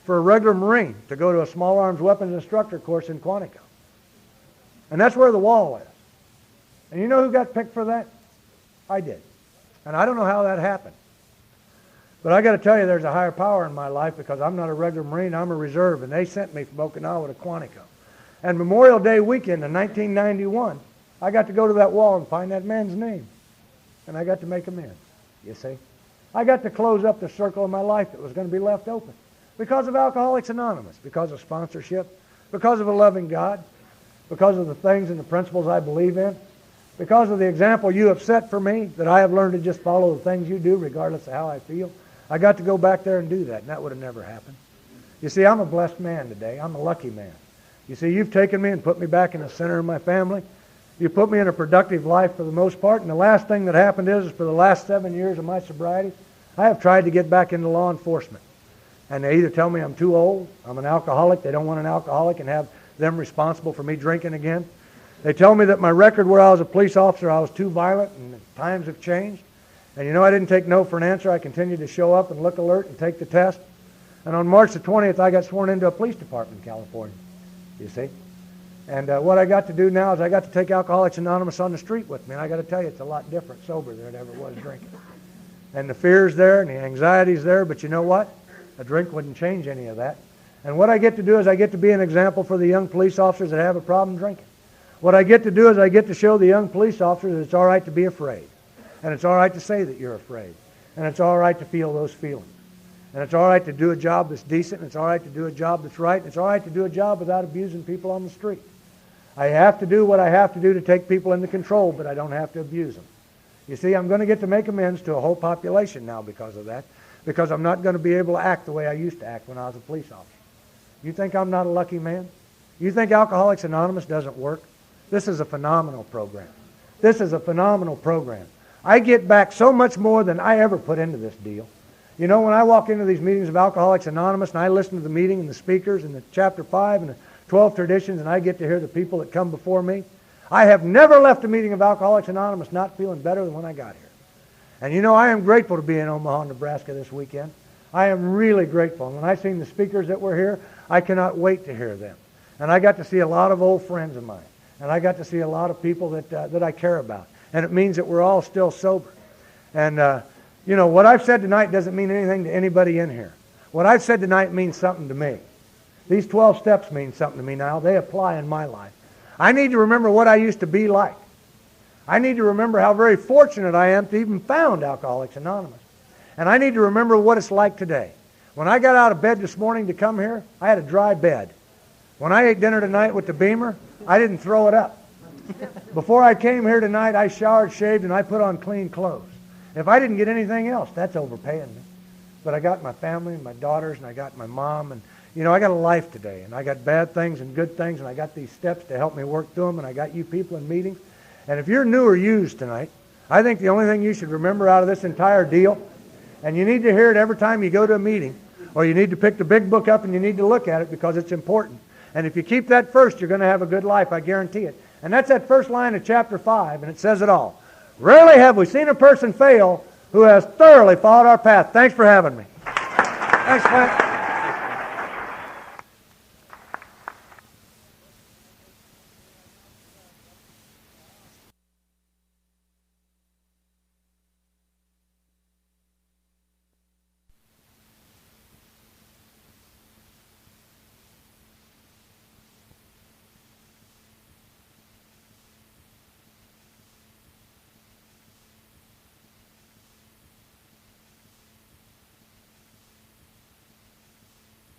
for a regular Marine to go to a small arms weapons instructor course in Quantico. And that's where the wall is. And you know who got picked for that? I did. And I don't know how that happened. But I got to tell you, there's a higher power in my life because I'm not a regular Marine, I'm a reserve, and they sent me from Okinawa to Quantico. And Memorial Day weekend in 1991, I got to go to that wall and find that man's name. And I got to make amends, you see. I got to close up the circle of my life that was going to be left open because of Alcoholics Anonymous, because of sponsorship, because of a loving God, because of the things and the principles I believe in, because of the example you have set for me, that I have learned to just follow the things you do regardless of how I feel. I got to go back there and do that, and that would have never happened. You see, I'm a blessed man today. I'm a lucky man. You see, you've taken me and put me back in the center of my family. You put me in a productive life for the most part, and the last thing that happened is for the last 7 years of my sobriety, I have tried to get back into law enforcement. And they either tell me I'm too old, I'm an alcoholic, they don't want an alcoholic and have them responsible for me drinking again. They tell me that my record where I was a police officer, I was too violent, and times have changed. And I didn't take no for an answer. I continued to show up and look alert and take the test. And on March the 20th, I got sworn into a police department in California, you see. And what I got to do now is I got to take Alcoholics Anonymous on the street with me. And I got to tell you, it's a lot different sober than it ever was drinking. And the fear's there and the anxiety's there, but you know what? A drink wouldn't change any of that. And what I get to do is I get to be an example for the young police officers that have a problem drinking. What I get to do is I get to show the young police officers that it's all right to be afraid. And it's all right to say that you're afraid. And it's all right to feel those feelings. And it's all right to do a job that's decent. And it's all right to do a job that's right. And it's all right to do a job without abusing people on the street. I have to do what I have to do to take people into control, but I don't have to abuse them. You see, I'm going to get to make amends to a whole population now because of that, because I'm not going to be able to act the way I used to act when I was a police officer. You think I'm not a lucky man? You think Alcoholics Anonymous doesn't work? This is a phenomenal program. This is a phenomenal program. I get back so much more than I ever put into this deal. When I walk into these meetings of Alcoholics Anonymous and I listen to the meeting and the speakers and the Chapter 5 and the 12 traditions, and I get to hear the people that come before me, I have never left a meeting of Alcoholics Anonymous not feeling better than when I got here. And I am grateful to be in Omaha, Nebraska this weekend. I am really grateful. And when I seen the speakers that were here, I cannot wait to hear them. And I got to see a lot of old friends of mine. And I got to see a lot of people that I care about. And it means that we're all still sober. And, what I've said tonight doesn't mean anything to anybody in here. What I've said tonight means something to me. These 12 steps mean something to me now. They apply in my life. I need to remember what I used to be like. I need to remember how very fortunate I am to even found Alcoholics Anonymous. And I need to remember what it's like today. When I got out of bed this morning to come here, I had a dry bed. When I ate dinner tonight with the Beamer, I didn't throw it up. Before I came here tonight, I showered, shaved, and I put on clean clothes. If I didn't get anything else, that's overpaying me. But I got my family and my daughters, and I got my mom, and I got a life today, and I got bad things and good things, and I got these steps to help me work through them, and I got you people in meetings. And if you're new or used tonight, I think the only thing you should remember out of this entire deal, and you need to hear it every time you go to a meeting, or you need to pick the big book up and you need to look at it because it's important. And if you keep that first, you're going to have a good life, I guarantee it. And that's that first line of chapter 5, and it says it all. Rarely have we seen a person fail who has thoroughly followed our path. Thanks for having me. Thanks, Clint.